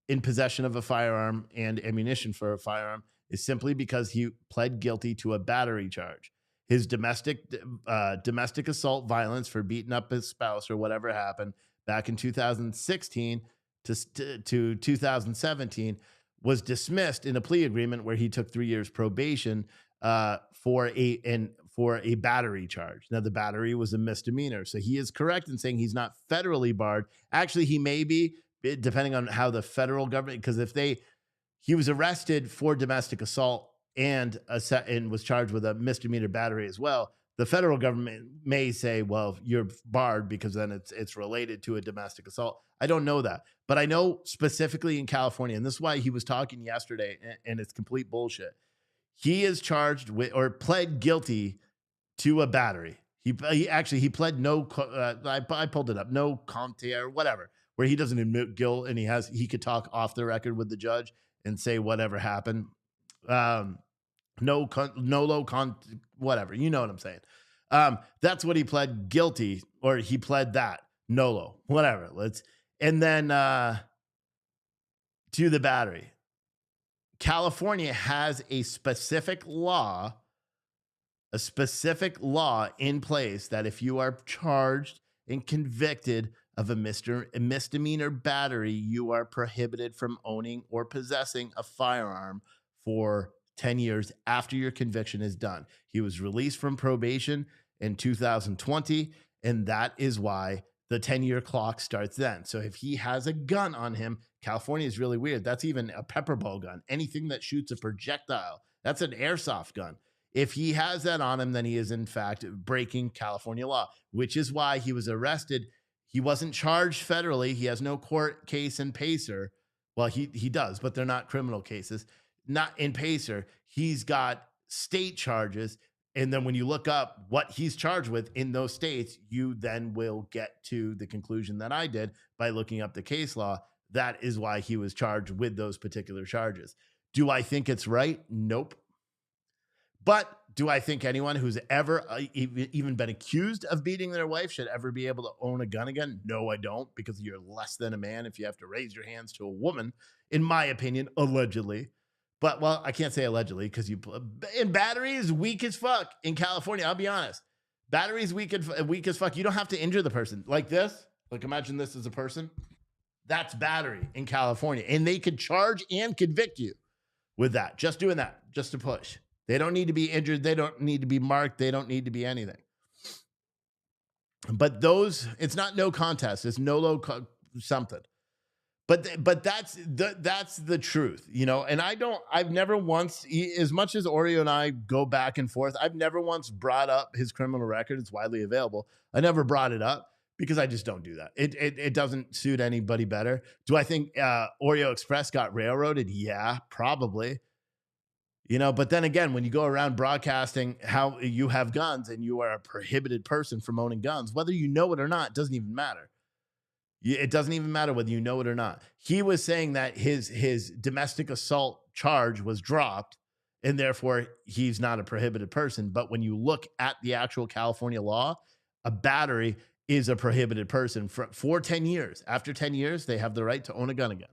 in possession of a firearm and ammunition for a firearm, is simply because he pled guilty to a battery charge. His domestic assault violence for beating up his spouse or whatever happened back in 2016 to 2017 was dismissed in a plea agreement where he took 3 years probation for a battery charge. Now, the battery was a misdemeanor, so he is correct in saying he's not federally barred. Actually, he may be, depending on how the federal government, because he was arrested for domestic assault and was charged with a misdemeanor battery as well. The federal government may say, well, you're barred because then it's related to a domestic assault. I don't know that, but I know specifically in California, and this is why he was talking yesterday, and it's complete bullshit. He is charged with, or pled guilty to, a battery. He pled no, I pulled it up, no compte or whatever, where he doesn't admit guilt and he could talk off the record with the judge and say whatever happened. Whatever, you know what I'm saying. That's what he pled guilty, or he pled that NOLO, whatever. And then to the battery. California has a specific law in place that if you are charged and convicted of a misdemeanor battery, you are prohibited from owning or possessing a firearm for 10 years after your conviction is done. He was released from probation in 2020, and that is why the 10-year clock starts then. So if he has a gun on him, California is really weird. That's even a pepper ball gun. Anything that shoots a projectile, that's an airsoft gun. If he has that on him, then he is in fact breaking California law, which is why he was arrested. He wasn't charged federally. He has no court case in Pacer. Well, he does, but they're not criminal cases. Not in Pacer. He's got state charges. And then when you look up what he's charged with in those states, you then will get to the conclusion that I did by looking up the case law. That is why he was charged with those particular charges. Do I think it's right? Nope. But do I think anyone who's ever even been accused of beating their wife should ever be able to own a gun again? No, I don't, because you're less than a man if you have to raise your hands to a woman, in my opinion, allegedly. But, well, I can't say allegedly because and battery is weak as fuck in California. I'll be honest. Battery is weak as fuck. You don't have to injure the person. Like this. Like, imagine this as a person. That's battery in California. And they could charge and convict you with that. Just doing that. Just to push. They don't need to be injured. They don't need to be marked. They don't need to be anything. But it's not no contest. It's no something. But that's the truth, and I've never once, as much as Oreo and I go back and forth, I've never once brought up his criminal record. It's widely available. I never brought it up because I just don't do that. It doesn't suit anybody better. Do I think Oreo Express got railroaded? Yeah, probably. But then again, when you go around broadcasting how you have guns and you are a prohibited person from owning guns, whether you know it or not, doesn't even matter. It doesn't even matter whether you know it or not. He was saying that his domestic assault charge was dropped, and therefore he's not a prohibited person. But when you look at the actual California law, a battery is a prohibited person for 10 years. After 10 years, they have the right to own a gun again.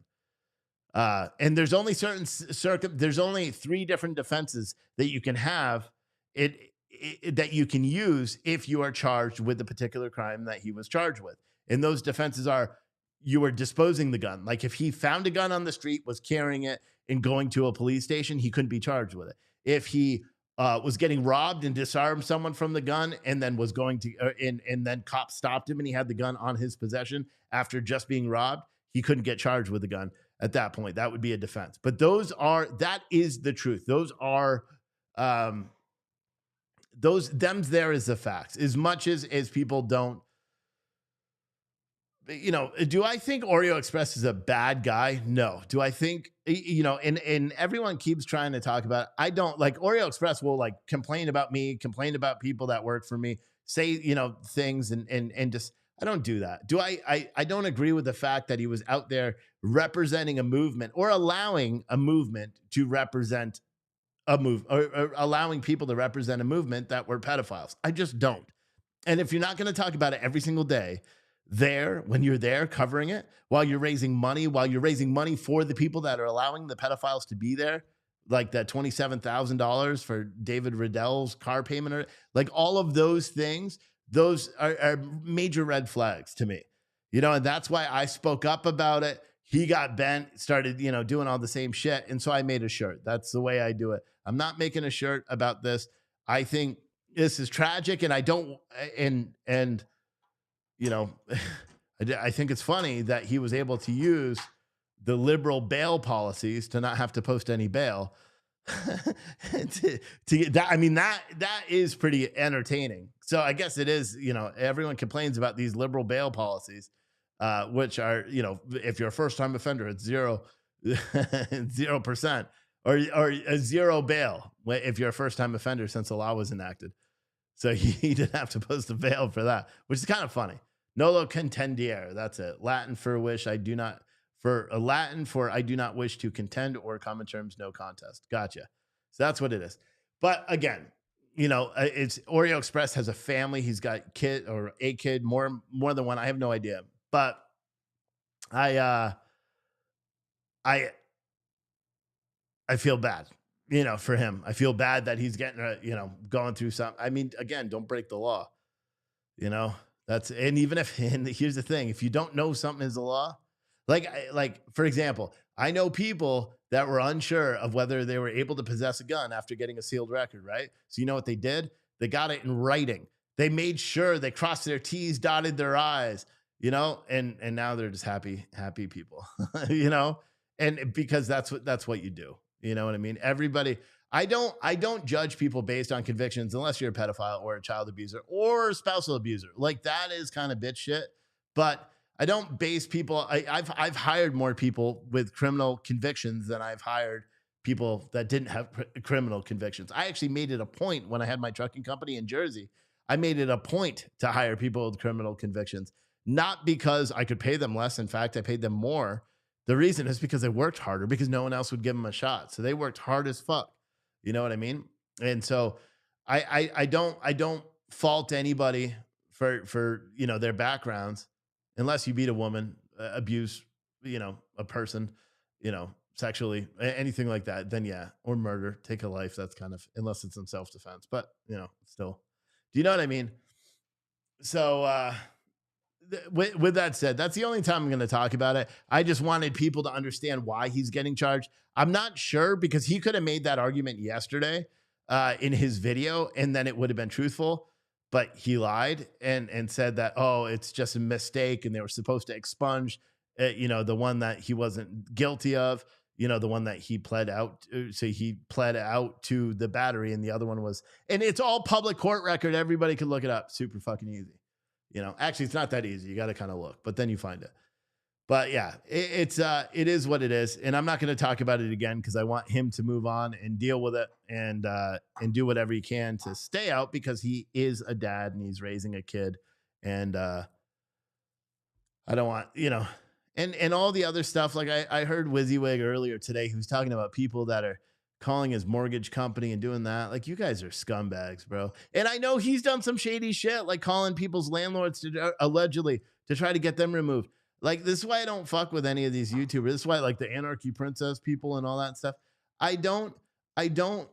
And there's only there's only 3 different defenses that you can have that you can use if you are charged with the particular crime that he was charged with. And those defenses are you were disposing the gun. Like if he found a gun on the street, was carrying it and going to a police station, he couldn't be charged with it. If he was getting robbed and disarmed someone from the gun and then was going to and then cops stopped him and he had the gun on his possession after just being robbed, he couldn't get charged with the gun at that point. That would be a defense. But that is the truth. Those are them's there is the facts. As much as people don't, do I think Oreo Express is a bad guy? No. Do I think, and everyone keeps trying to talk about it. I don't. Like Oreo Express will like complain about me, complain about people that work for me, say, things and just, I don't do that. Do I don't agree with the fact that he was out there representing a movement or allowing a movement to represent a move or allowing people to represent a movement that were pedophiles. I just don't. And if you're not going to talk about it every single day, when you're there covering it, while you're raising money for the people that are allowing the pedophiles to be there, like that $27,000 for David Riddell's car payment, or like all of those things, those are major red flags to me, and that's why I spoke up about it. He got bent, started, doing all the same shit. And so I made a shirt. That's the way I do it. I'm not making a shirt about this. I think this is tragic. And I don't, and I think it's funny that he was able to use the liberal bail policies to not have to post any bail to get that. I mean, that is pretty entertaining. So I guess it is, everyone complains about these liberal bail policies, which are, if you're a first time offender, it's 0% or a zero bail if you're a first time offender since the law was enacted. So he didn't have to post a bail for that, which is kind of funny. Nolo contendere. That's it. Latin for wish. I do not wish to contend, or common terms, no contest. Gotcha. So that's what it is. But again, it's Oreo Express has a family. He's got a kid, more than one. I have no idea. But I feel bad, for him. I feel bad that he's getting, going through something. I mean, again, don't break the law. And here's the thing: if you don't know something is the law, like for example, I know people that were unsure of whether they were able to possess a gun after getting a sealed record, right? So you know what they did? They got it in writing. They made sure they crossed their T's, dotted their I's, and now they're just happy people, and because that's what you do. You know what I mean? Everybody, I don't judge people based on convictions unless you're a pedophile or a child abuser or a spousal abuser. Like that is kind of bitch shit. But I don't base people. I've hired more people with criminal convictions than I've hired people that didn't have criminal convictions. I actually made it a point when I had my trucking company in Jersey. I made it a point to hire people with criminal convictions, not because I could pay them less. In fact, I paid them more. The reason is because they worked harder, because no one else would give them a shot. So they worked hard as fuck. You know what I mean? And so I don't fault anybody for their backgrounds, unless you beat a woman, abuse, a person, sexually, anything like that, then yeah, or murder, take a life. That's kind of, unless it's in self-defense, but still, do you know what I mean? So, with that said, that's the only time I'm going to talk about it. I just wanted people to understand why he's getting charged. I'm not sure, because he could have made that argument yesterday in his video, and then it would have been truthful. But he lied and said that, oh, it's just a mistake, and they were supposed to expunge, the one that he wasn't guilty of, the one that he pled out. So he pled out to the battery, and the other one was, and it's all public court record. Everybody can look it up. Super fucking easy. Actually, it's not that easy. You got to kind of look, but then you find it. But yeah, it is what it is. And I'm not going to talk about it again, because I want him to move on and deal with it and do whatever he can to stay out, because he is a dad and he's raising a kid. And I don't want, and all the other stuff. Like I heard WYSIWYG earlier today, who's talking about people that are calling his mortgage company and doing that. Like, you guys are scumbags, bro. And I know he's done some shady shit, like calling people's landlords to allegedly to try to get them removed. Like, this is why I don't fuck with any of these YouTubers. This is why, like, the Anarchy Princess people and all that stuff. I don't, I don't,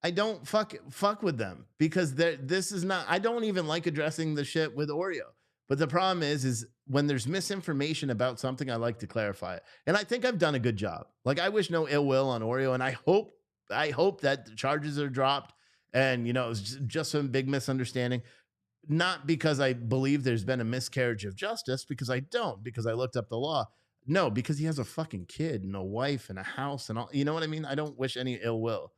I don't fuck with them because this is not. I don't even like addressing the shit with Oreo. But the problem is when there's misinformation about something, I like to clarify it, and I think I've done a good job. Like, I wish no ill will on Oreo, and I hope that the charges are dropped, and it was just some big misunderstanding. Not because I believe there's been a miscarriage of justice, because I don't, because I looked up the law. No, because he has a fucking kid and a wife and a house and all. You know what I mean? I don't wish any ill will.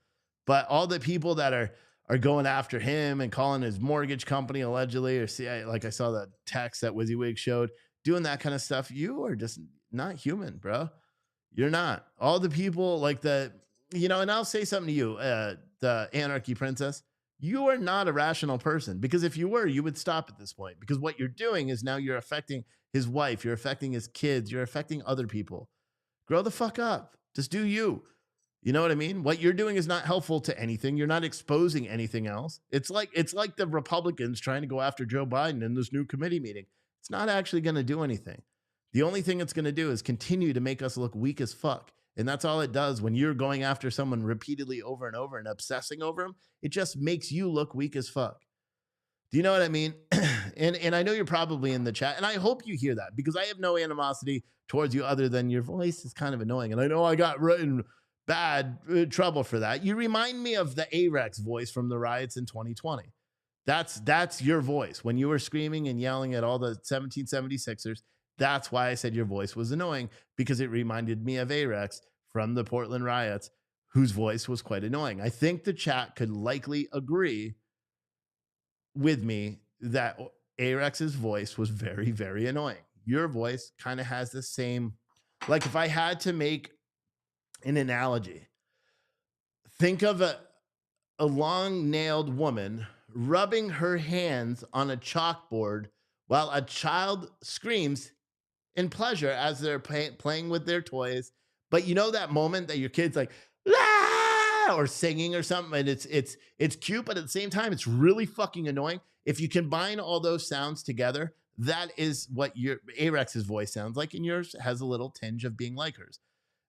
But all the people that are going after him and calling his mortgage company allegedly, or see, like I saw that text that WYSIWYG showed, doing that kind of stuff, you are just not human, bro. You're not. All the people like and I'll say something to you, the Anarchy Princess. You are not a rational person, because if you were, you would stop at this point, because what you're doing is now you're affecting his wife, you're affecting his kids, you're affecting other people. Grow the fuck up. Just do you. You know what I mean? What you're doing is not helpful to anything. You're not exposing anything else. It's like the Republicans trying to go after Joe Biden in this new committee meeting. It's not actually going to do anything. The only thing it's going to do is continue to make us look weak as fuck. And that's all it does when you're going after someone repeatedly over and over and obsessing over them. It just makes you look weak as fuck. Do you know what I mean? and I know you're probably in the chat, and I hope you hear that, because I have no animosity towards you other than your voice is kind of annoying. And I know I got in bad trouble for that. You remind me of the AREX voice from the riots in 2020. That's your voice when you were screaming and yelling at all the 1776ers. That's why I said your voice was annoying, because it reminded me of AREX from the Portland riots, whose voice was quite annoying. I think the chat could likely agree with me that AREX's voice was very, very annoying. Your voice kind of has the same, like, if I had to make an analogy, think of a long-nailed woman rubbing her hands on a chalkboard while a child screams in pleasure as they're playing with their toys. But you know that moment that your kid's like, "Ah!" or singing or something, and it's cute, but at the same time, it's really fucking annoying. If you combine all those sounds together, that is what your AREX's voice sounds like, and yours has a little tinge of being like hers.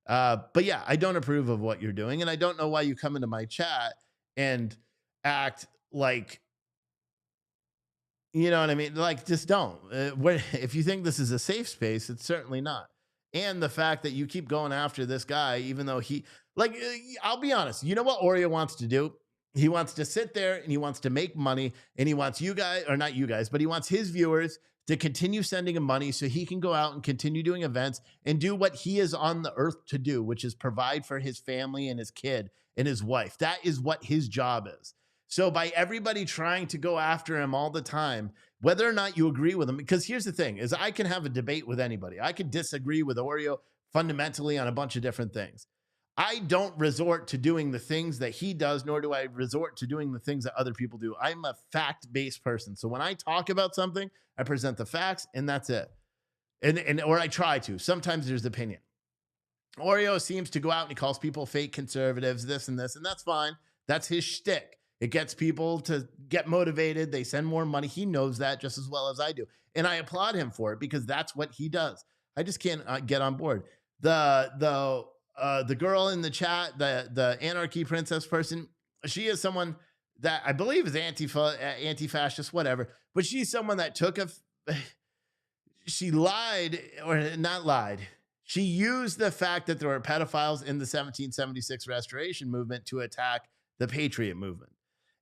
But yeah, I don't approve of what you're doing, and I don't know why you come into my chat and act like, you know what I mean? Like, just don't. If you think this is a safe space, it's certainly not. And the fact that you keep going after this guy, even though I'll be honest, you know what Oreo wants to do? He wants to sit there and he wants to make money, and he wants you guys, or not you guys, but he wants his viewers to continue sending him money so he can go out and continue doing events and do what he is on the earth to do, which is provide for his family and his kid and his wife. That is what his job is. So by everybody trying to go after him all the time, whether or not you agree with him, because here's the thing, is I can have a debate with anybody. I could disagree with Oreo fundamentally on a bunch of different things. I don't resort to doing the things that he does, nor do I resort to doing the things that other people do. I'm a fact-based person. So when I talk about something, I present the facts, and that's it. Or I try to. Sometimes there's opinion. Oreo seems to go out and he calls people fake conservatives, this, and that's fine. That's his shtick. It gets people to get motivated. They send more money. He knows that just as well as I do. And I applaud him for it, because that's what he does. I just can't get on board. The girl in the chat, the Anarchy Princess person, she is someone that I believe is anti-fascist, whatever. But she's someone that she lied, or not lied. She used the fact that there were pedophiles in the 1776 restoration movement to attack the Patriot movement.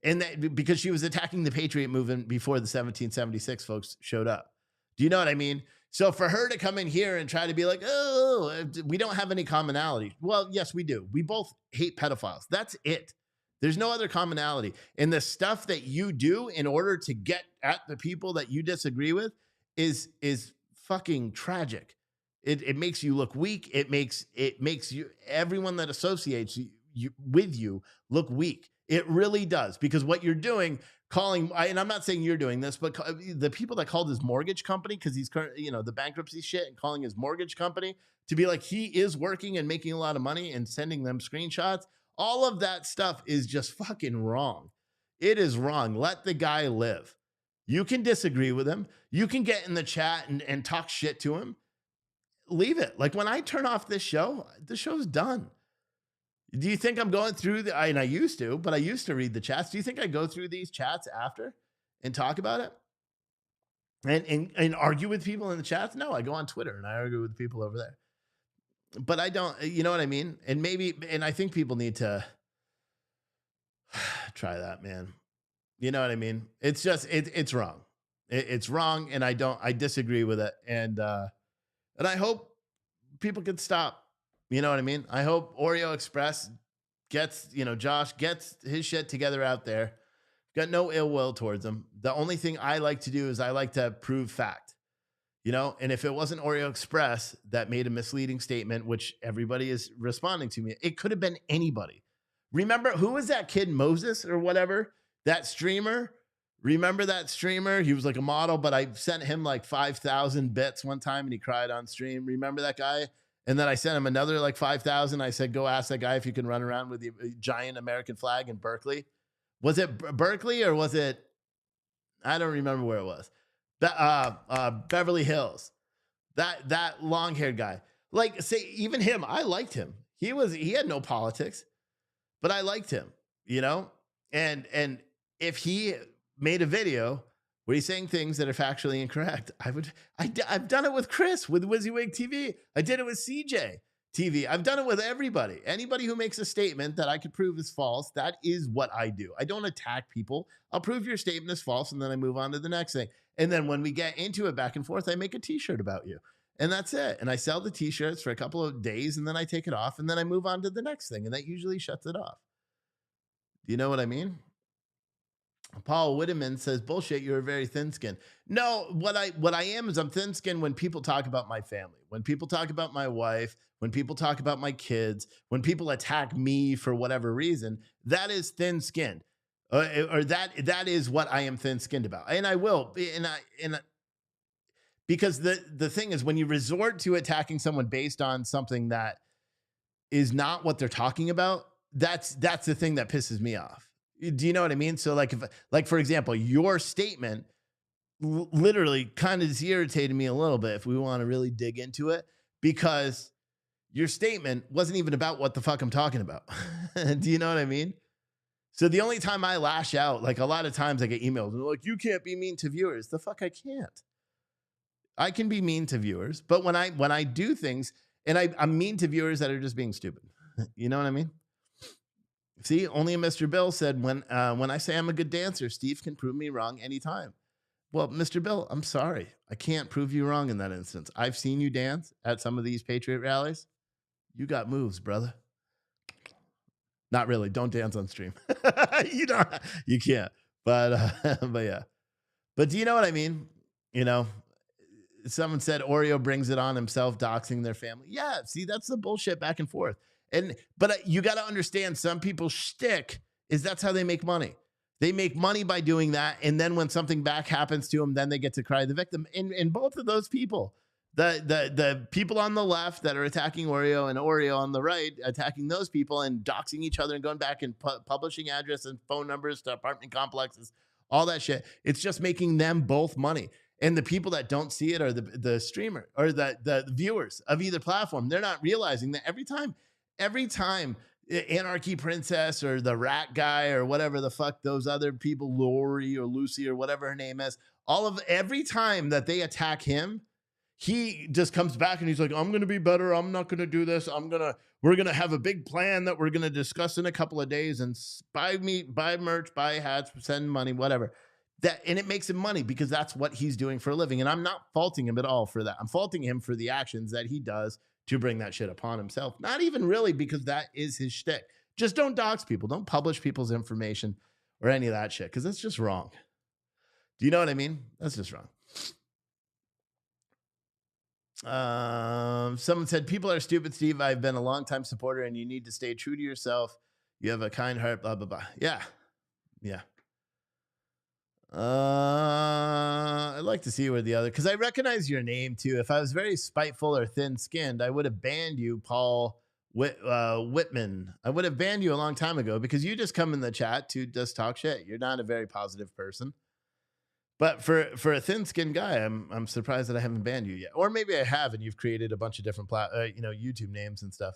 And that, because she was attacking the Patriot movement before the 1776 folks showed up. Do you know what I mean? So for her to come in here and try to be like, oh, we don't have any commonality. Well, yes, we do. We both hate pedophiles. That's it. There's no other commonality. And the stuff that you do in order to get at the people that you disagree with is fucking tragic. It makes you look weak. It makes you, everyone that associates with you look weak. It really does, because what you're doing, and I'm not saying you're doing this, but the people that called his mortgage company, because he's currently, the bankruptcy shit, and calling his mortgage company to be like he is working and making a lot of money and sending them screenshots, all of that stuff is just fucking wrong. It is wrong. Let the guy live. You can disagree with him. You can get in the chat and talk shit to him. Leave it. Like when I turn off this show, the show's done. Do you think I'm going through and I used to, but I used to read the chats. Do you think I go through these chats after and talk about it and argue with people in the chats? No, I go on Twitter and I argue with people over there. But I don't, you know what I mean? And I think people need to try that, man. You know what I mean? It's just, it's wrong. It's wrong. And I disagree with it. And I hope people can stop. You know what I mean? I hope Oreo Express gets, Josh gets his shit together out there. Got no ill will towards him. The only thing I like to do is I like to prove fact, and if it wasn't Oreo Express that made a misleading statement, which everybody is responding to me, it could have been anybody. Remember, who was that kid, Moses or whatever, that streamer? Remember that streamer? He was like a model, but I sent him like 5,000 bits one time and he cried on stream. Remember that guy? And then I sent him another like 5,000. I said, go ask that guy if you can run around with the giant American flag in Berkeley. Was it Berkeley or was it, I don't remember where it was. Beverly Hills. That long-haired guy. Like, say, even him, I liked him. He had no politics, but I liked him, And if he made a video where he's saying things that are factually incorrect, I've done it with Chris with WYSIWYG TV. I did it with CJ TV. I've done it with everybody. Anybody who makes a statement that I could prove is false, that is what I do. I don't attack people. I'll prove your statement is false, and then I move on to the next thing. And then when we get into it back and forth, I make a t-shirt about you. And that's it. And I sell the t-shirts for a couple of days, and then I take it off, and then I move on to the next thing. And that usually shuts it off. Do you know what I mean? Paul Whitteman says, bullshit, you're very thin-skinned. No, what I am is I'm thin-skinned when people talk about my family, when people talk about my wife, when people talk about my kids, when people attack me for whatever reason, that is thin-skinned. Or that is what I am thin-skinned about. And I will. Because the thing is, when you resort to attacking someone based on something that is not what they're talking about, that's the thing that pisses me off. Do you know what I mean? So like for example, your statement literally kind of irritated me a little bit if we want to really dig into it, because your statement wasn't even about what the fuck I'm talking about. Do you know what I mean? So the only time I lash out, like a lot of times I get emails and like, you can't be mean to viewers. The fuck I can't. I can be mean to viewers, but when I do things, and I'm mean to viewers that are just being stupid. You know what I mean? See, only a Mr. Bill said, when I say I'm a good dancer, Steve can prove me wrong anytime. Well, Mr. Bill, I'm sorry. I can't prove you wrong in that instance. I've seen you dance at some of these Patriot rallies. You got moves, brother. Not really. Don't dance on stream. You can't. But yeah. But do you know what I mean? Someone said Oreo brings it on himself, doxing their family. Yeah, see, that's the bullshit back and forth. But you got to understand, some people's shtick is that's how they make money. They make money by doing that, and then when something back happens to them, then they get to cry the victim. And both of those people, the people on the left that are attacking Oreo, and Oreo on the right attacking those people and doxing each other and going back and publishing address and phone numbers to apartment complexes, all that shit. It's just making them both money. And the people that don't see it are the streamer or the viewers of either platform. They're not realizing that every time Anarchy Princess or the rat guy or whatever the fuck those other people, Lori or Lucy or whatever her name is, every time that they attack him, he just comes back and he's like, I'm going to be better. I'm not going to do this. We're going to have a big plan that we're going to discuss in a couple of days, and buy merch, buy hats, send money, whatever. And it makes him money because that's what he's doing for a living. And I'm not faulting him at all for that. I'm faulting him for the actions that he does to bring that shit upon himself. Not even really, because that is his shtick. Just don't dox people. Don't publish people's information or any of that shit, because that's just wrong. Do you know what I mean? That's just wrong. Someone said, people are stupid, Steve. I've been a long-time supporter, and you need to stay true to yourself. You have a kind heart, blah, blah, blah. Yeah. I'd like to see where the other, because I recognize your name too. If I was very spiteful or thin-skinned, I would have banned you, Paul Whitman. I would have banned you a long time ago, because you just come in the chat to just talk shit. You're not a very positive person. But for a thin-skinned guy, I'm surprised that I haven't banned you yet. Or maybe I have, and you've created a bunch of different YouTube names and stuff.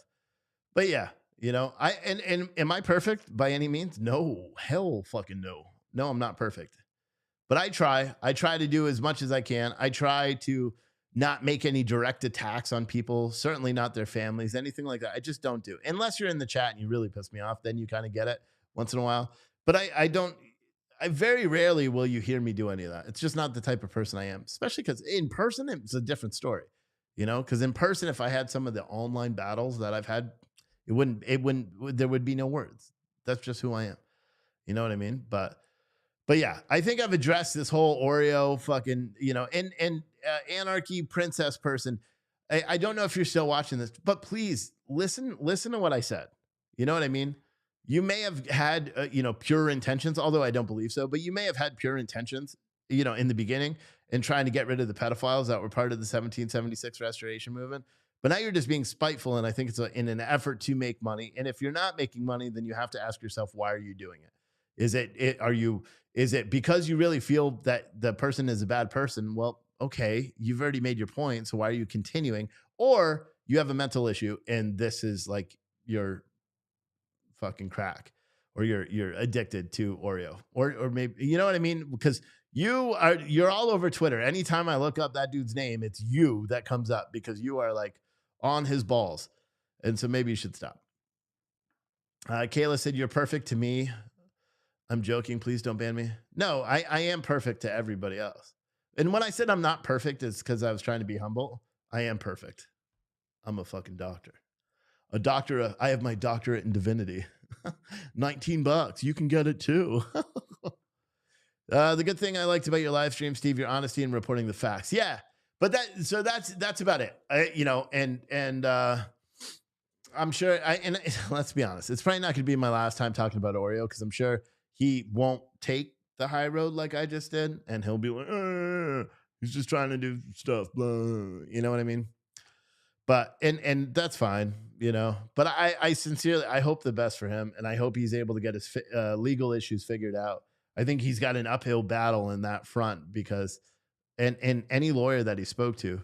But yeah, and am I perfect by any means? No, hell fucking no. No, I'm not perfect. But I try. I try to do as much as I can. I try to not make any direct attacks on people, certainly not their families, anything like that. I just don't do. Unless you're in the chat and you really piss me off, then you kind of get it once in a while. But I don't, I very rarely will you hear me do any of that. It's just not the type of person I am, especially because in person, it's a different story, because in person, if I had some of the online battles that I've had, there would be no words. That's just who I am. You know what I mean? But yeah, I think I've addressed this whole Oreo fucking, and anarchy princess person. I don't know if you're still watching this, but please listen to what I said. You know what I mean? You may have had, pure intentions, although I don't believe so, but you may have had pure intentions, in the beginning and trying to get rid of the pedophiles that were part of the 1776 restoration movement. But now you're just being spiteful. And I think it's in an effort to make money. And if you're not making money, then you have to ask yourself, why are you doing it? Is it because you really feel that the person is a bad person? Well, okay, you've already made your point. So why are you continuing? Or you have a mental issue and this is like your fucking crack, or you're addicted to Oreo, or maybe, you know what I mean? Because you're all over Twitter. Anytime I look up that dude's name, it's you that comes up because you are like on his balls. And so maybe you should stop. Kayla said, you're perfect to me. I'm joking. Please don't ban me. No, I am perfect to everybody else. And when I said I'm not perfect, it's because I was trying to be humble. I am perfect. I'm a fucking doctor. A doctor. I have my doctorate in divinity. $19. You can get it too. The good thing I liked about your live stream, Steve, your honesty in reporting the facts. Yeah, but that's about it. I'm sure. And let's be honest, it's probably not going to be my last time talking about Oreo, because I'm sure he won't take the high road like I just did, and he'll be like, he's just trying to do stuff, blah. You know what I mean? But and that's fine, But I sincerely, I hope the best for him, and I hope he's able to get his legal issues figured out. I think he's got an uphill battle in that front, because, and any lawyer that he spoke to,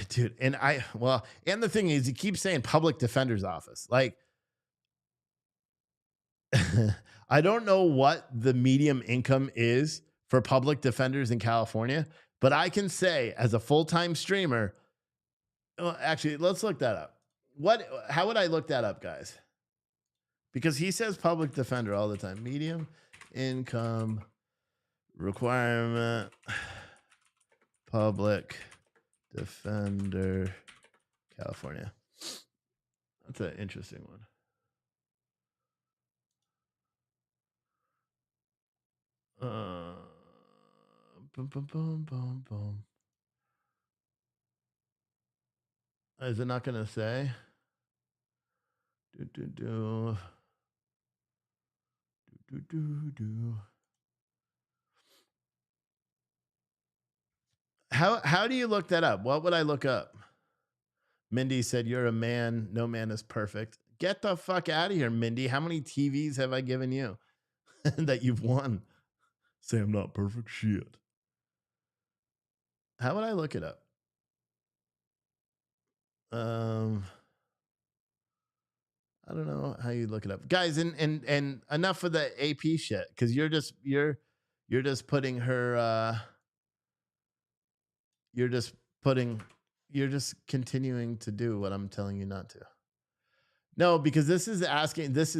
dude, and the thing is, he keeps saying public defender's office, like. I don't know what the medium income is for public defenders in California, but I can say, as a full-time streamer, actually, let's look that up. How would I look that up, guys? Because he says public defender all the time. Medium income requirement, public defender, California. That's an interesting one. Boom, boom, boom, boom, boom. Is it not going to say? Do. How do you look that up? What would I look up? Mindy said, you're a man. No man is perfect. Get the fuck out of here, Mindy. How many TVs have I given you that you've won? Say I'm not perfect. Shit. How would I look it up? I don't know how you look it up, guys. And enough of the AP shit, because you're just putting her. You're just continuing to do what I'm telling you not to. No, because this is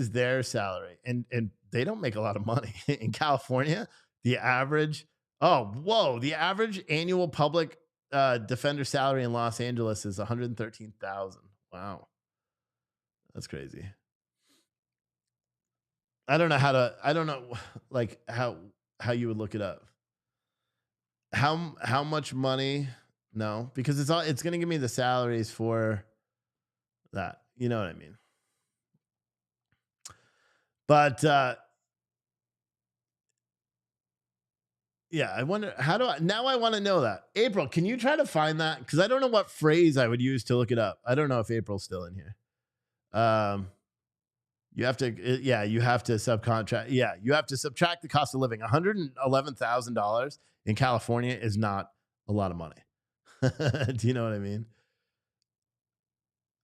their salary, and they don't make a lot of money in California. The average annual public defender salary in Los Angeles is $113,000. Wow, that's crazy. I don't know like how you would look it up. How much money? No, because it's going to give me the salaries for that. You know what I mean? But yeah, I wonder I want to know that. April, can you try to find that? Because I don't know what phrase I would use to look it up. I don't know if April's still in here. You have to, yeah, you have to subcontract. Yeah, you have to subtract the cost of living. $111,000 in California is not a lot of money. Do you know what I mean?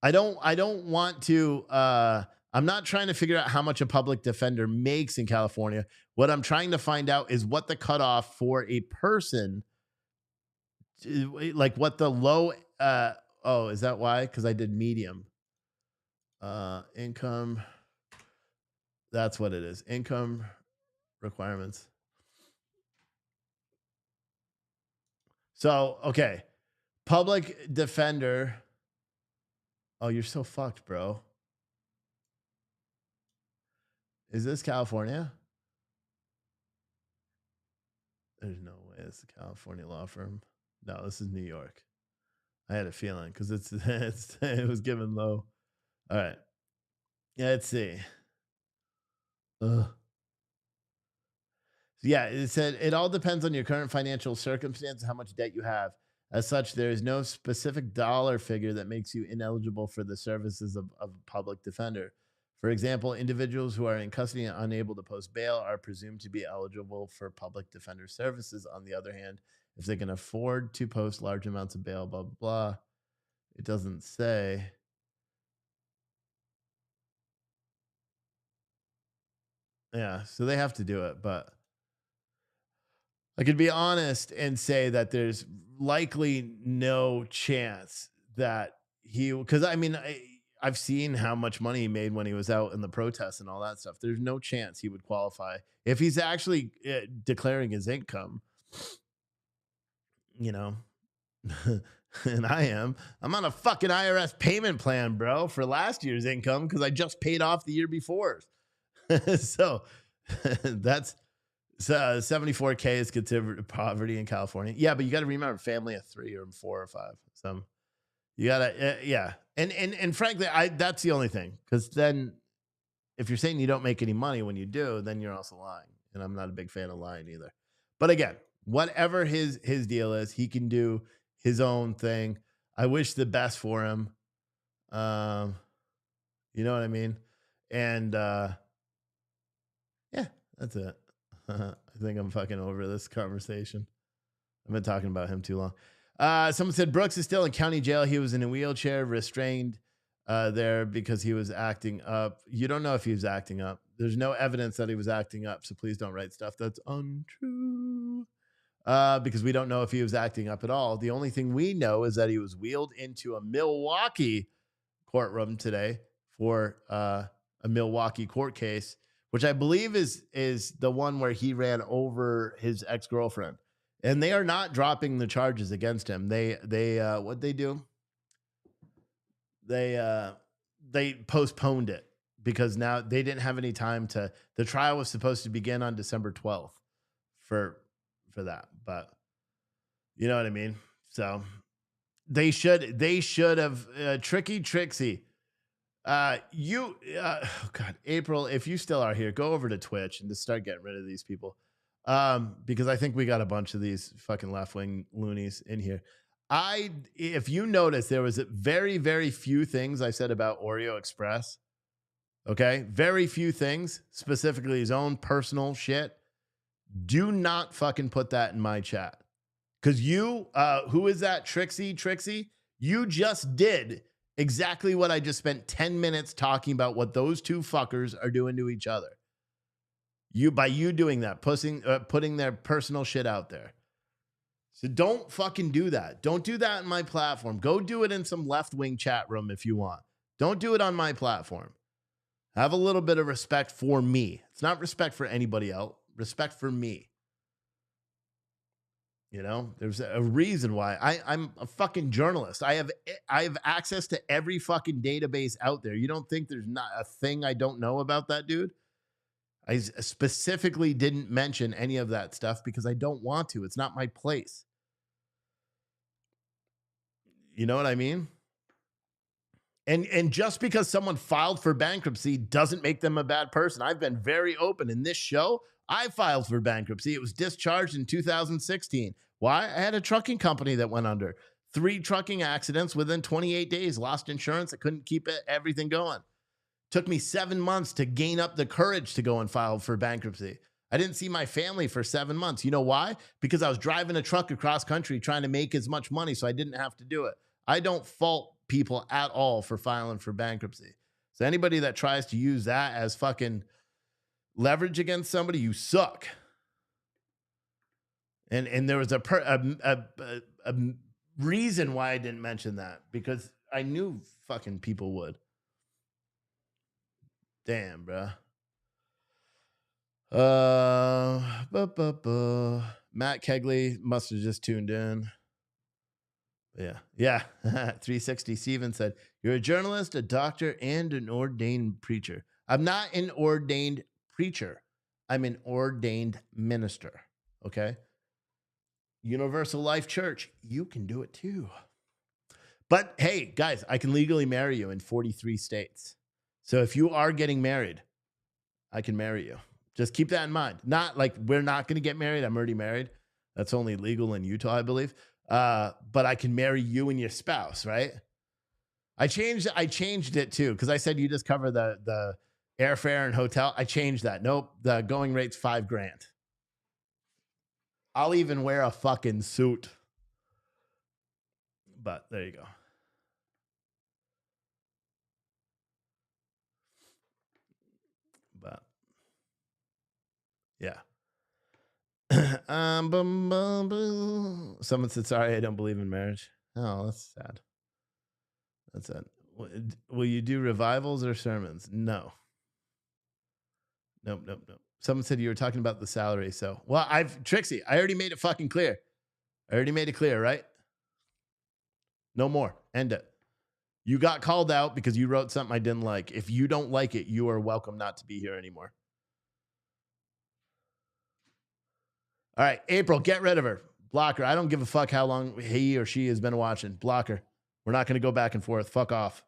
I don't want to I'm not trying to figure out how much a public defender makes in California. What I'm trying to find out is what the cutoff for a person, like what the low oh, is that why? Because I did medium. Income. That's what it is. Income requirements. So, okay. Public defender. Oh, you're so fucked, bro. Is this California? There's no way it's a California law firm. No, this is New York. I had a feeling because it was given low. All right. Yeah, let's see. Ugh. Yeah, it said it all depends on your current financial circumstance, how much debt you have. As such, there is no specific dollar figure that makes you ineligible for the services of a public defender. For example, individuals who are in custody and unable to post bail are presumed to be eligible for public defender services. On the other hand, if they can afford to post large amounts of bail, blah, blah, blah. It doesn't say. Yeah, so they have to do it, but I could be honest and say that there's likely no chance that because I mean, I've seen how much money he made when he was out in the protests and all that stuff. There's no chance he would qualify if he's actually declaring his income, you know. And I'm on a fucking IRS payment plan, bro, for last year's income because I just paid off the year before. So that's 74K is considered poverty in California. Yeah, but you got to remember family of 3 or 4 or 5. So you got to, yeah. And frankly, that's the only thing. Because then if you're saying you don't make any money when you do, then you're also lying. And I'm not a big fan of lying either. But again, whatever his deal is, he can do his own thing. I wish the best for him. You know what I mean? And yeah, that's it. I think I'm fucking over this conversation. I've been talking about him too long. Someone said Brooks is still in county jail. He was in a wheelchair, restrained there because he was acting up. You don't know if he was acting up. There's no evidence that he was acting up, so please don't write stuff that's untrue. Because we don't know if he was acting up at all. The only thing we know is that he was wheeled into a Milwaukee courtroom today for a Milwaukee court case, which I believe is the one where he ran over his ex-girlfriend. And they are not dropping the charges against him. They what they do? They postponed it because now they didn't have any time to. The trial was supposed to begin on December 12th for that, but you know what I mean. So they should have Tricky Trixie. Oh God, April, if you still are here, go over to Twitch and just start getting rid of these people. Because I think we got a bunch of these fucking left-wing loonies in here. If you notice, there was very, very few things I said about Oreo Express. Okay, very few things, specifically his own personal shit. Do not fucking put that in my chat. Because who is that? Trixie? You just did exactly what I just spent 10 minutes talking about what those two fuckers are doing to each other. By you doing that, putting their personal shit out there. So don't fucking do that. Don't do that in my platform. Go do it in some left-wing chat room if you want. Don't do it on my platform. Have a little bit of respect for me. It's not respect for anybody else. Respect for me. You know, there's a reason why I'm a fucking journalist. I have access to every fucking database out there. You don't think there's not a thing I don't know about that dude? I specifically didn't mention any of that stuff because I don't want to. It's not my place. You know what I mean? And just because someone filed for bankruptcy doesn't make them a bad person. I've been very open in this show. I filed for bankruptcy. It was discharged in 2016. Why? I had a trucking company that went under. 3 trucking accidents within 28 days, lost insurance. I couldn't keep everything going. Took me 7 months to gain up the courage to go and file for bankruptcy. I didn't see my family for 7 months. You know why? Because I was driving a truck across country trying to make as much money so I didn't have to do it. I don't fault people at all for filing for bankruptcy. So anybody that tries to use that as fucking leverage against somebody, you suck. And there was a reason why I didn't mention that, because I knew fucking people would. Damn, bro. Matt Kegley must have just tuned in. Yeah. 360 Steven said, "You're a journalist, a doctor, and an ordained preacher." I'm not an ordained preacher. I'm an ordained minister. Okay. Universal Life Church, you can do it too. But hey, guys, I can legally marry you in 43 states. So if you are getting married, I can marry you. Just keep that in mind. Not like we're not going to get married. I'm already married. That's only legal in Utah, I believe. But I can marry you and your spouse, right? I changed it too, because I said you just cover the airfare and hotel. I changed that. Nope. The going rate's $5,000. I'll even wear a fucking suit. But there you go. But yeah. Someone said, "Sorry, I don't believe in marriage." Oh, that's sad. That's sad. Will you do revivals or sermons? No. Nope. Someone said you were talking about the salary. So, well, Trixie, I already made it fucking clear. I already made it clear, right? No more. End it. You got called out because you wrote something I didn't like. If you don't like it, you are welcome not to be here anymore. All right, April, get rid of her. Block her. I don't give a fuck how long he or she has been watching. Block her. We're not going to go back and forth. Fuck off.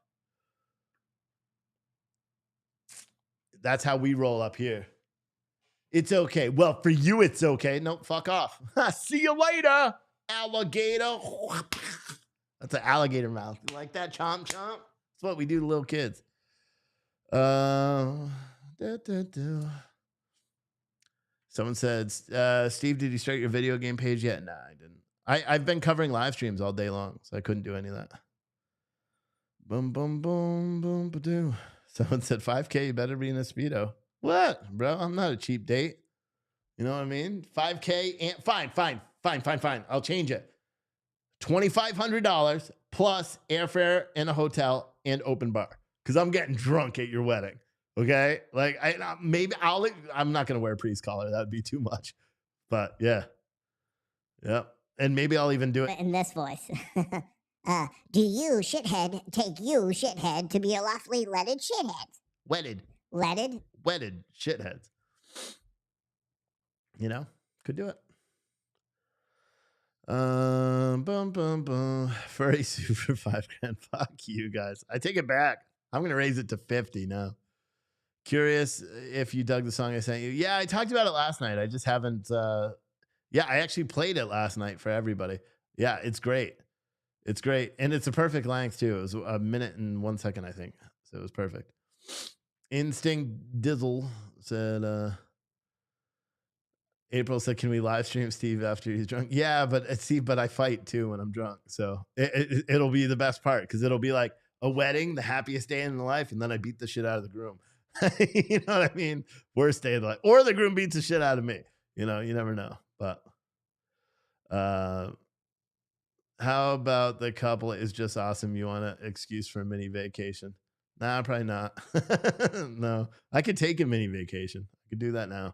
That's how we roll up here. It's okay. Well, for you, it's okay. No, fuck off. See you later, alligator. That's an alligator mouth. You like that? Chomp, chomp. That's what we do to little kids. Someone said, "Steve, did you start your video game page yet?" Nah, I didn't. I've been covering live streams all day long, so I couldn't do any of that. Boom, boom, boom, boom, ba-doo. Someone said, "5K, you better be in a Speedo." What, bro? I'm not a cheap date. You know what I mean? 5K and fine. I'll change it. $2,500 plus airfare and a hotel and open bar, because I'm getting drunk at your wedding. Okay, like I'm not gonna wear a priest collar. That'd be too much. But yeah, and maybe I'll even do it in this voice. Do you, shithead, take you, shithead, to be a lawfully wedded shithead? Wedded shitheads. You know, could do it. Furry suit for $5,000. Fuck you guys. I take it back. I'm gonna raise it to 50 now. Curious if you dug the song I sent you. Yeah, I talked about it last night. I just haven't. Yeah, I actually played it last night for everybody. Yeah, it's great. It's great. And it's a perfect length too. It was 1 minute and 1 second, I think. So it was perfect. Instinct Dizzle said, April said, "Can we live stream Steve after he's drunk?" Yeah, but I fight too when I'm drunk. So it'll be the best part, because it'll be like a wedding, the happiest day in the life, and then I beat the shit out of the groom. You know what I mean? Worst day of the life. Or the groom beats the shit out of me. You know, you never know. But how about the couple is just awesome? You want an excuse for a mini vacation? Nah, probably not. No, I could take a mini vacation. I could do that now.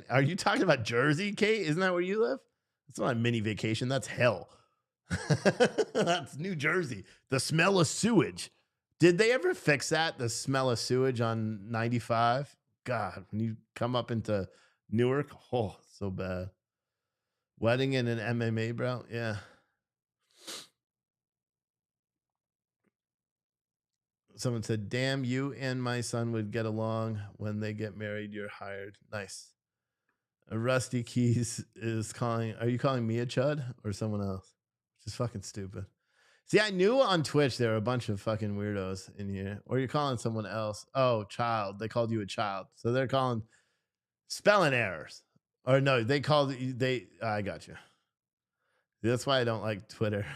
Are you talking about Jersey, Kate? Isn't that where you live? It's not a mini vacation. That's hell. That's New Jersey. The smell of sewage. Did they ever fix that? The smell of sewage on 95? God, when you come up into Newark, oh, so bad. Wedding in an MMA, bro. Yeah. Someone said, "Damn, you and my son would get along. When they get married, you're hired." Nice. Rusty Keys is calling. Are you calling me a chud or someone else? Which is fucking stupid. See, I knew on Twitch there were a bunch of fucking weirdos in here. Or you're calling someone else. Oh, child. They called you a child. So they're calling spelling errors. Or no, they called you I got you. That's why I don't like Twitter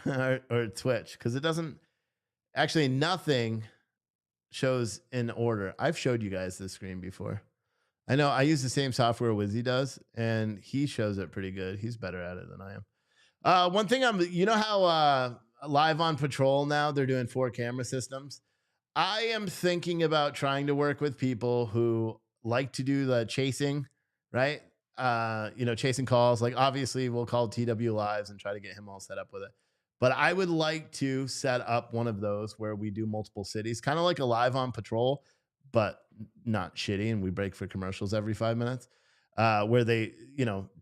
or Twitch, because it doesn't actually nothing shows in order. I've showed you guys this screen before. I know I use the same software Wizzy does, and he shows it pretty good. He's better at it than I am. One thing you know how live on patrol now they're doing 4 camera systems. I am thinking about trying to work with people who like to do the chasing, right? Chasing calls. Like obviously we'll call TW lives and try to get him all set up with it. But I would like to set up one of those where we do multiple cities, kind of like a live on patrol, but not shitty. And we break for commercials every 5 minutes, where they,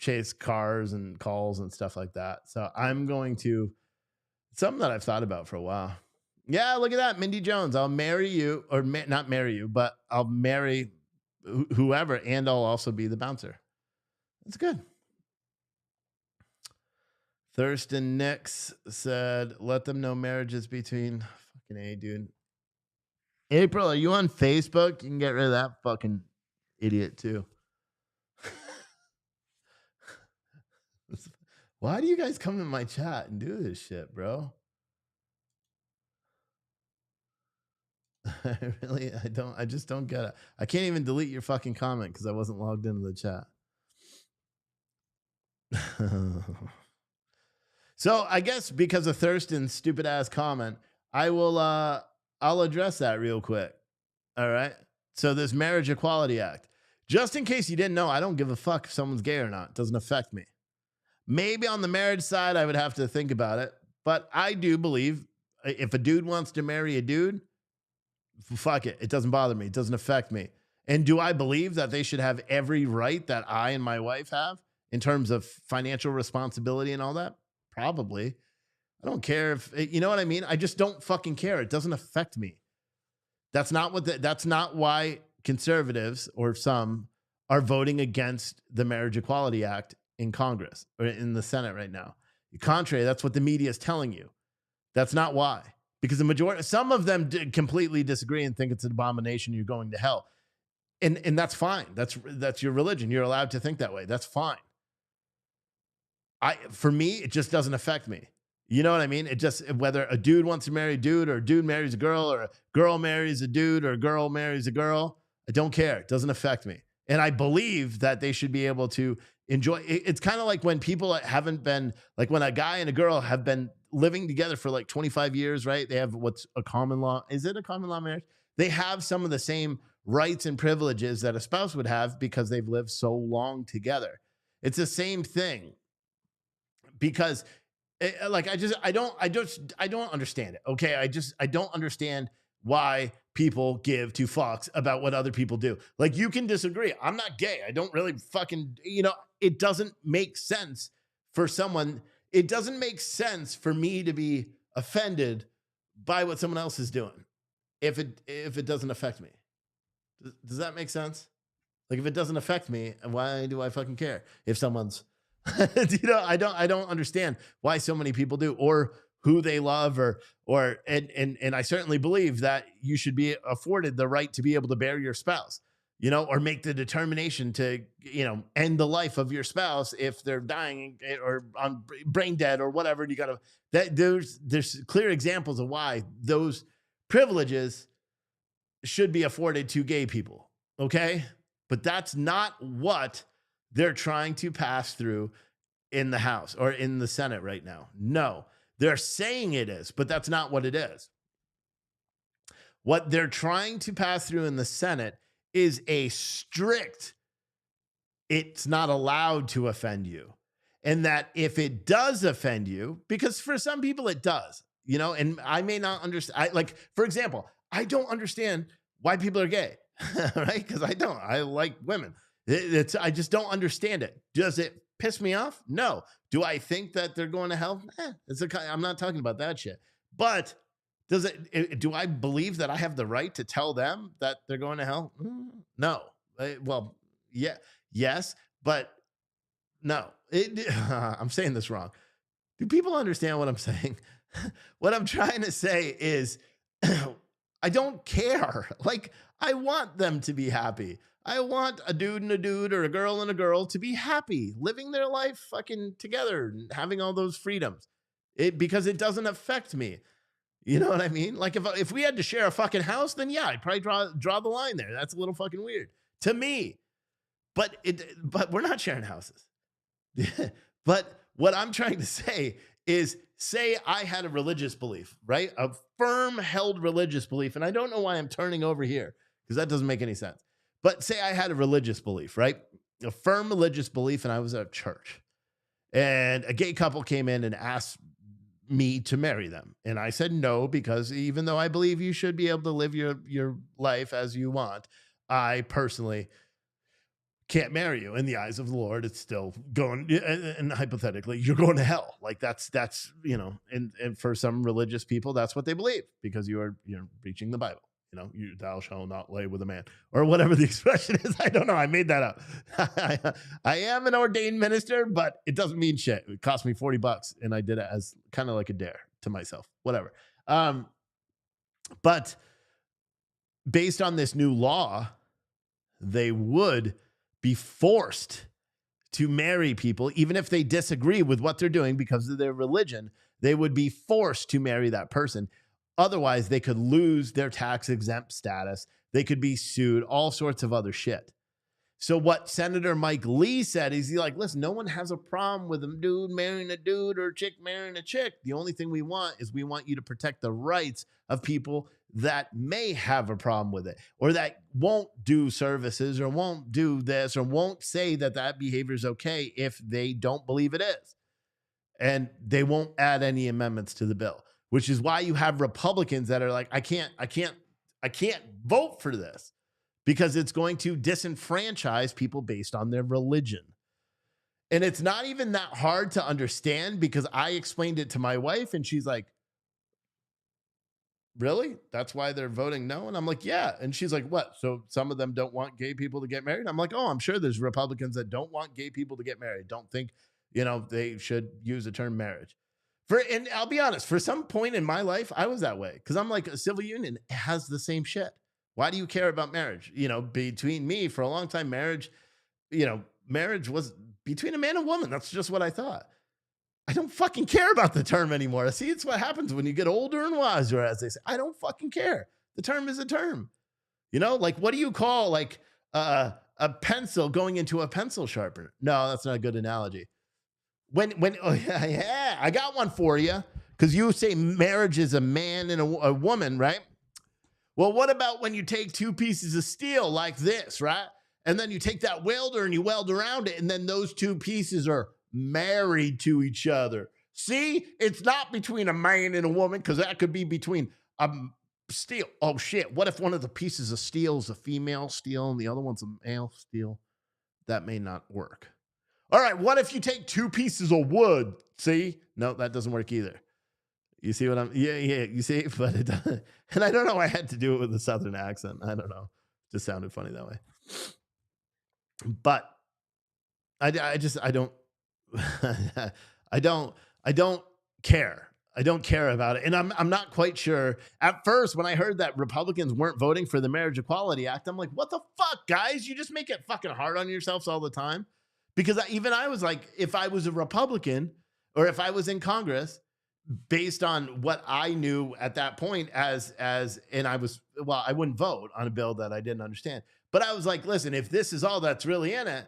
chase cars and calls and stuff like that. So I'm going to, something that I've thought about for a while. Yeah, look at that. Mindy Jones. I'll marry you, or not marry you, but I'll marry whoever, and I'll also be the bouncer. That's good. Thurston Nix said, let them know marriages between fucking A, dude. April, are you on Facebook? You can get rid of that fucking idiot too. Why do you guys come in my chat and do this shit, bro? I just don't get it. I can't even delete your fucking comment because I wasn't logged into the chat. So I guess because of Thurston's stupid ass comment, I'll address that real quick. All right. So this Marriage Equality Act, just in case you didn't know, I don't give a fuck if someone's gay or not. It doesn't affect me. Maybe on the marriage side, I would have to think about it. But I do believe if a dude wants to marry a dude, fuck it. It doesn't bother me. It doesn't affect me. And do I believe that they should have every right that I and my wife have in terms of financial responsibility and all that? Probably. I don't care if, you know what I mean? I just don't fucking care. It doesn't affect me. That's not why conservatives or some are voting against the Marriage Equality Act in Congress or in the Senate right now. Contrary, that's what the media is telling you. That's not why. Because the majority, some of them completely disagree and think it's an abomination. You're going to hell, and that's fine. That's your religion. You're allowed to think that way. That's fine. For me, it just doesn't affect me. You know what I mean? It just, whether a dude wants to marry a dude or a dude marries a girl or a girl marries a dude or a girl marries a girl, I don't care. It doesn't affect me. And I believe that they should be able to enjoy. It's kind of like when people haven't been, like when a guy and a girl have been living together for like 25 years, right? They have what's a common law. Is it a common law marriage? They have some of the same rights and privileges that a spouse would have because they've lived so long together. It's the same thing. Because I don't understand it. Okay. I don't understand why people give two fucks about what other people do. Like, you can disagree. I'm not gay. I don't really fucking, it doesn't make sense for someone. It doesn't make sense for me to be offended by what someone else is doing if it doesn't affect me. Does that make sense? Like, if it doesn't affect me, why do I fucking care if someone's I don't understand why so many people do, or who they love, and I certainly believe that you should be afforded the right to be able to bear your spouse, or make the determination to, end the life of your spouse if they're dying or on brain dead or whatever. And you gotta, that there's clear examples of why those privileges should be afforded to gay people. Okay. But that's not what they're trying to pass through in the House or in the Senate right now. No, they're saying it is, but that's not what it is. What they're trying to pass through in the Senate is a strict, it's not allowed to offend you. And that if it does offend you, because for some people it does, and I may not understand. Like, for example, I don't understand why people are gay, right? Because I like women. I just don't understand it. Does it piss me off? No. Do I think that they're going to hell? I'm not talking about that shit. But do I believe that I have the right to tell them that they're going to hell? No. Well, yeah, yes, but no. I'm saying this wrong. Do people understand what I'm saying? what I'm trying to say is I don't care. Like, I want them to be happy. I want a dude and a dude or a girl and a girl to be happy, living their life fucking together and having all those freedoms. Because it doesn't affect me. You know what I mean? Like if we had to share a fucking house, then yeah, I'd probably draw the line there. That's a little fucking weird to me. But we're not sharing houses. But what I'm trying to say is, say I had a religious belief, right? A firm held religious belief. And I don't know why I'm turning over here because that doesn't make any sense. But say I had a religious belief, right? A firm religious belief, and I was at church. And a gay couple came in and asked me to marry them. And I said no, because even though I believe you should be able to live your life as you want, I personally can't marry you. In the eyes of the Lord, it's still going, and hypothetically, you're going to hell. Like that's and for some religious people, that's what they believe, because you're preaching the Bible. Thou shalt not lay with a man, or whatever the expression is. I don't know. I made that up. I am an ordained minister, but it doesn't mean shit. It cost me $40, and I did it as kind of like a dare to myself. Whatever. But based on this new law, they would be forced to marry people, even if they disagree with what they're doing because of their religion. They would be forced to marry that person. Otherwise, they could lose their tax exempt status. They could be sued, all sorts of other shit. So what Senator Mike Lee said is, he's like, listen, no one has a problem with a dude marrying a dude or a chick marrying a chick. The only thing we want is we want you to protect the rights of people that may have a problem with it, or that won't do services, or won't do this, or won't say that behavior is okay if they don't believe it is. And they won't add any amendments to the bill, which is why you have Republicans that are like, I can't vote for this, because it's going to disenfranchise people based on their religion. And it's not even that hard to understand, because I explained it to my wife and she's like, really? That's why they're voting no? And I'm like, yeah. And she's like, what? So some of them don't want gay people to get married? I'm like, oh, I'm sure there's Republicans that don't want gay people to get married. Don't think, they should use the term marriage. And I'll be honest, for some point in my life, I was that way, because I'm like, a civil union has the same shit. Why do you care about marriage? Between me, for a long time, marriage was between a man and woman. That's just what I thought. I don't fucking care about the term anymore. See, it's what happens when you get older and wiser, as they say. I don't fucking care. The term is a term. Like, what do you call like a pencil going into a pencil sharpener? No, that's not a good analogy. Oh, yeah, I got one for you, because you say marriage is a man and a woman, right? Well, what about when you take two pieces of steel like this, right? And then you take that welder and you weld around it, and then those two pieces are married to each other. See, it's not between a man and a woman, because that could be between steel. Oh shit, what if one of the pieces of steel is a female steel and the other one's a male steel? That may not work. All right, what if you take two pieces of wood? See? No, that doesn't work either. You see what yeah, you see? But it doesn't. And I don't know why I had to do it with a Southern accent. I don't know. It just sounded funny that way. But I don't I don't care. I don't care about it. And I'm not quite sure. At first, when I heard that Republicans weren't voting for the Marriage Equality Act, I'm like, what the fuck, guys? You just make it fucking hard on yourselves all the time. Because I was like, if I was a Republican, or if I was in Congress, based on what I knew at that point, and I wouldn't vote on a bill that I didn't understand. But I was like, listen, if this is all that's really in it,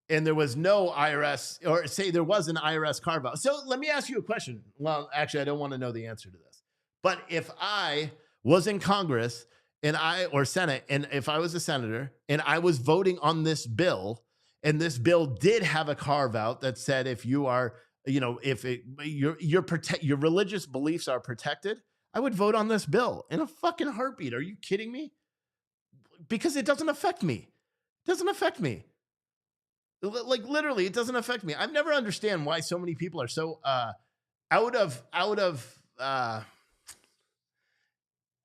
and there was no IRS, or say there was an IRS carve out. So let me ask you a question. Well, actually, I don't want to know the answer to this. But if I was in Congress or Senate, and if I was a senator and I was voting on this bill, and this bill did have a carve out that said, if you are, your religious beliefs are protected, I would vote on this bill in a fucking heartbeat. Are you kidding me? Because it doesn't affect me. It doesn't affect me. Like, literally, it doesn't affect me. I've never understand why so many people are so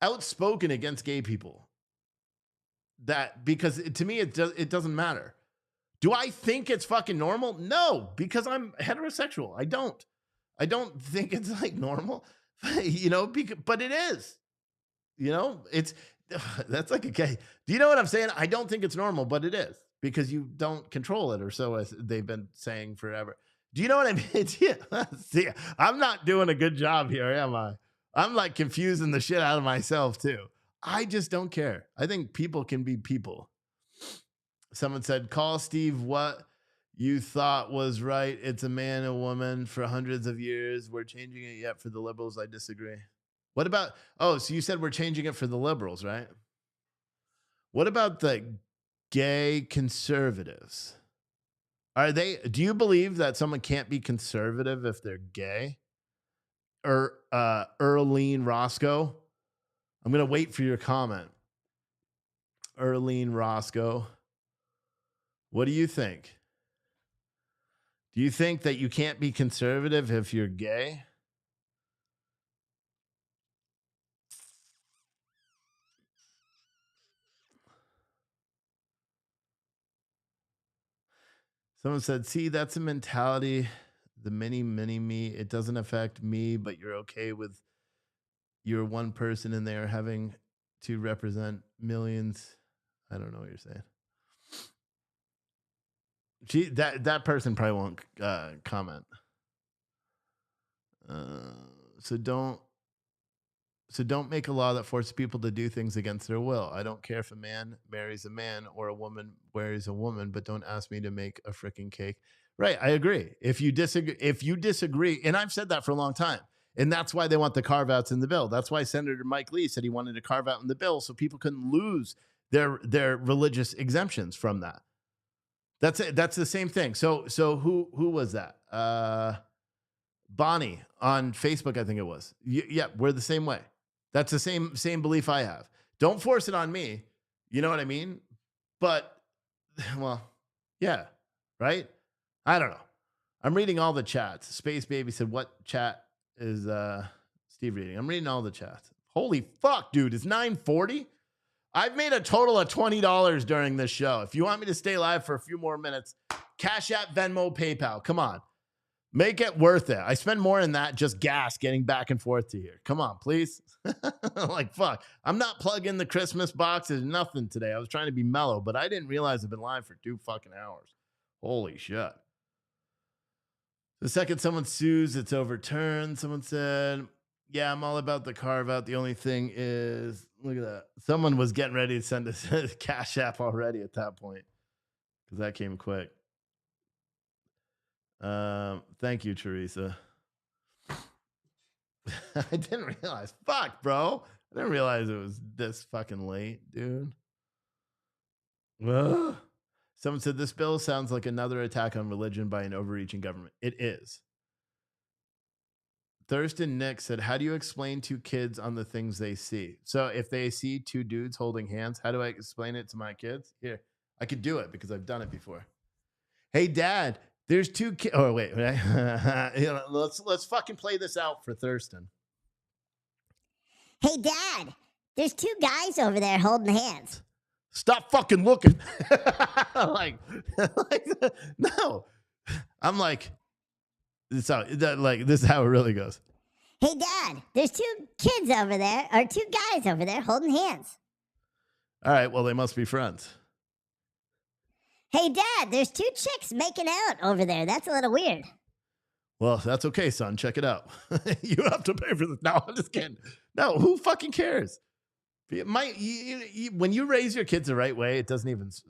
outspoken against gay people. Because to me, it doesn't matter. Do I think it's fucking normal? No, because I'm heterosexual. I don't think it's like normal. but it is. It's that's like okay. Do you know what I'm saying? I don't think it's normal, but it is because you don't control it, or so as they've been saying forever. Do you know what I mean? See, I'm not doing a good job here, am I? I'm like confusing the shit out of myself too. I just don't care. I think people can be people. Someone said, call Steve what you thought was right. It's a man and woman for hundreds of years. We're changing it yet for the liberals. I disagree. What about, oh, so you said we're changing it for the liberals, right? What about the gay conservatives? Do you believe that someone can't be conservative if they're gay? Or Earlene Roscoe? I'm going to wait for your comment. Earlene Roscoe. What do you think? Do you think that you can't be conservative if you're gay? Someone said, see, that's a mentality. The mini me. It doesn't affect me, but you're okay with you're one person in there having to represent millions. I don't know what you're saying. That person probably won't comment. So don't make a law that forces people to do things against their will. I don't care if a man marries a man or a woman marries a woman, but don't ask me to make a freaking cake. Right, I agree. If you disagree, and I've said that for a long time, and that's why they want the carve outs in the bill. That's why Senator Mike Lee said he wanted to carve out in the bill so people couldn't lose their religious exemptions from that. That's it. That's the same thing. So who was that? Bonnie on Facebook, I think it was. Yeah, we're the same way. That's the same belief I have. Don't force it on me. You know what I mean? But well, yeah, right? I don't know. I'm reading all the chats. Space Baby said, "What chat is Steve reading?" I'm reading all the chats. Holy fuck, dude! It's 9:40. I've made a total of $20 during this show. If you want me to stay live for a few more minutes, Cash App, Venmo, PayPal. Come on. Make it worth it. I spend more than that just gas getting back and forth to here. Come on, please. Like, fuck. I'm not plugging the Christmas boxes, nothing today. I was trying to be mellow, but I didn't realize I've been live for 2 fucking hours. Holy shit. The second someone sues, it's overturned. Someone said, yeah, I'm all about the carve out. The only thing is, look at that. Someone was getting ready to send us a Cash App already at that point because that came quick. Thank you, Teresa. I didn't realize. Fuck, bro. I didn't realize it was this fucking late, dude. Ugh. Someone said this bill sounds like another attack on religion by an overreaching government. It is. Thurston Nick said, how do you explain to kids on the things they see? So if they see 2 dudes holding hands, how do I explain it to my kids? Here, I could do it because I've done it before. Hey, Dad, there's 2 kids. Oh, wait. Let's fucking play this out for Thurston. Hey, Dad, there's 2 guys over there holding hands. Stop fucking looking. like, no. I'm like, this is how it really goes. Hey, Dad, there's 2 kids over there, or 2 guys over there holding hands. All right, well, they must be friends. Hey, Dad, there's 2 chicks making out over there. That's a little weird. Well, that's okay, son. Check it out. You have to pay for this. No, I'm just kidding. No, who fucking cares? When you raise your kids the right way, it doesn't,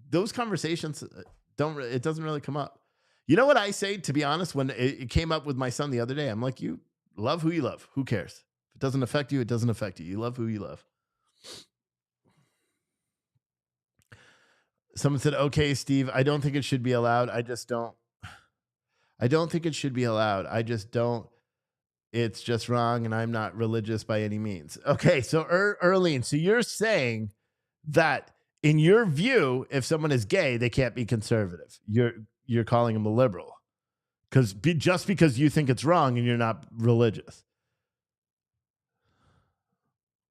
those conversations it doesn't really come up. You know what I say, to be honest, when it came up with my son the other day, I'm like, you love who you love. Who cares? If it doesn't affect you, it doesn't affect you. You love who you love. Someone said, okay, Steve, I don't think it should be allowed. I don't think it should be allowed. I just don't. It's just wrong, and I'm not religious by any means. Okay, so Earlene, so you're saying that in your view, if someone is gay, they can't be conservative. You're calling them a liberal just because you think it's wrong and you're not religious.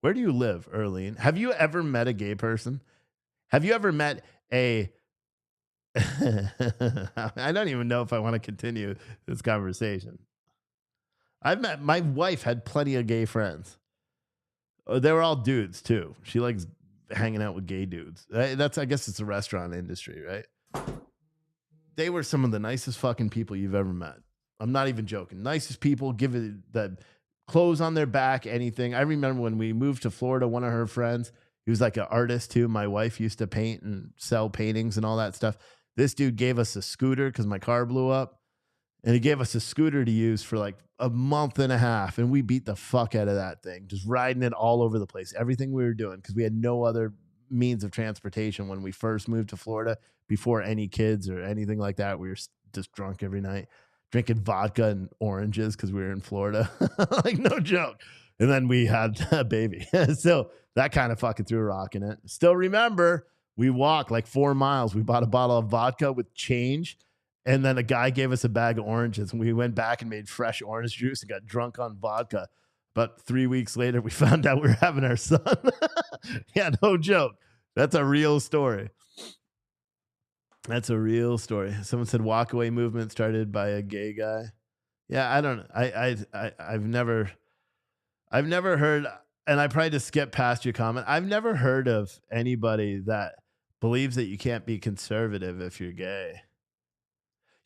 Where do you live, Earlene? Have you ever met a gay person? Have you ever met a I don't even know if I want to continue this conversation. My wife had plenty of gay friends. They were all dudes too. She likes hanging out with gay dudes. I guess it's the restaurant industry, right? They were some of the nicest fucking people you've ever met. I'm not even joking. Nicest people, give it the clothes on their back, anything. I remember when we moved to Florida, one of her friends, he was like an artist too. My wife used to paint and sell paintings and all that stuff. This dude gave us a scooter because my car blew up. And he gave us a scooter to use for like a month and a half. And we beat the fuck out of that thing, just riding it all over the place. Everything we were doing, because we had no other means of transportation when we first moved to Florida before any kids or anything like that. We were just drunk every night, drinking vodka and oranges because we were in Florida. Like, no joke. And then we had a baby. So that kind of fucking threw a rock in it. Still remember, we walked like 4 miles. We bought a bottle of vodka with change. And then a guy gave us a bag of oranges, and we went back and made fresh orange juice and got drunk on vodka. But 3 weeks later, we found out we were having our son. Yeah, no joke. That's a real story. That's a real story. Someone said walkaway movement started by a gay guy. Yeah, I don't know. I've never heard, and I probably just skipped past your comment. I've never heard of anybody that believes that you can't be conservative if you're gay.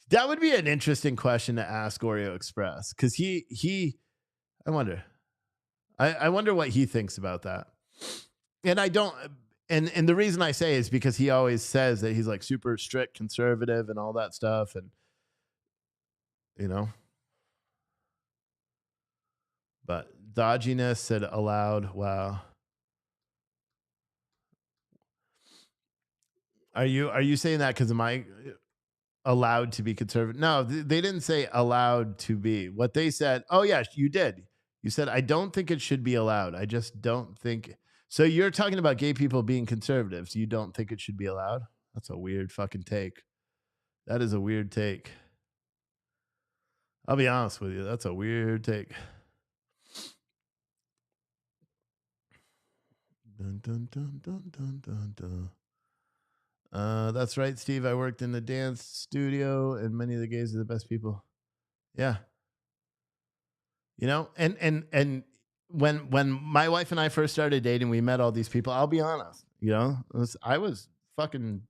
That would be an interesting question to ask Oreo Express, because I wonder. I wonder what he thinks about that. And I don't, and the reason I say is because he always says that he's like super strict conservative and all that stuff. And, you know, but dodginess said allowed. Wow. Are you saying that because of my allowed to be conservative? No, they didn't say allowed to be. What they said, oh yeah, you did. You said, I don't think it should be allowed. I just don't think. So you're talking about gay people being conservatives. You don't think it should be allowed? That's a weird fucking take. That is a weird take. I'll be honest with you. That's a weird take. Dun, dun, dun, dun, dun, dun, dun. That's right, Steve. I worked in the dance studio, and many of the gays are the best people. Yeah, you know, and when my wife and I first started dating, we met all these people. I'll be honest, you know, I was fucking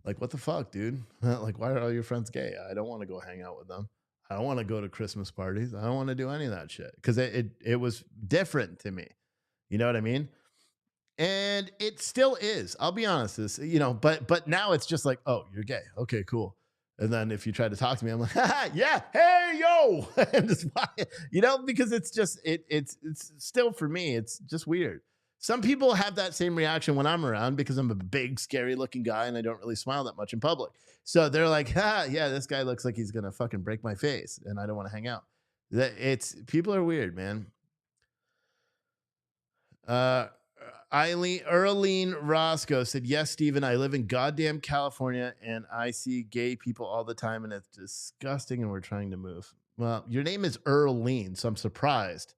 like, what the fuck, dude? Like, why are all your friends gay? I don't want to go hang out with them. I don't want to go to Christmas parties. I don't want to do any of that shit because it was different to me. You know what I mean? And it still is. I'll be honest, but now it's just like, oh, you're gay. Okay, cool. And then if you try to talk to me, I'm like, yeah, hey, yo, and just, because it's just it's still, for me, it's just weird. Some people have that same reaction when I'm around because I'm a big, scary looking guy and I don't really smile that much in public. So they're like, yeah, this guy looks like he's gonna fucking break my face, and I don't want to hang out. People are weird, man. Uh, Earlene Roscoe said, yes, Steven, I live in goddamn California and I see gay people all the time and it's disgusting and we're trying to move. Well, your name is Earlene, so I'm surprised.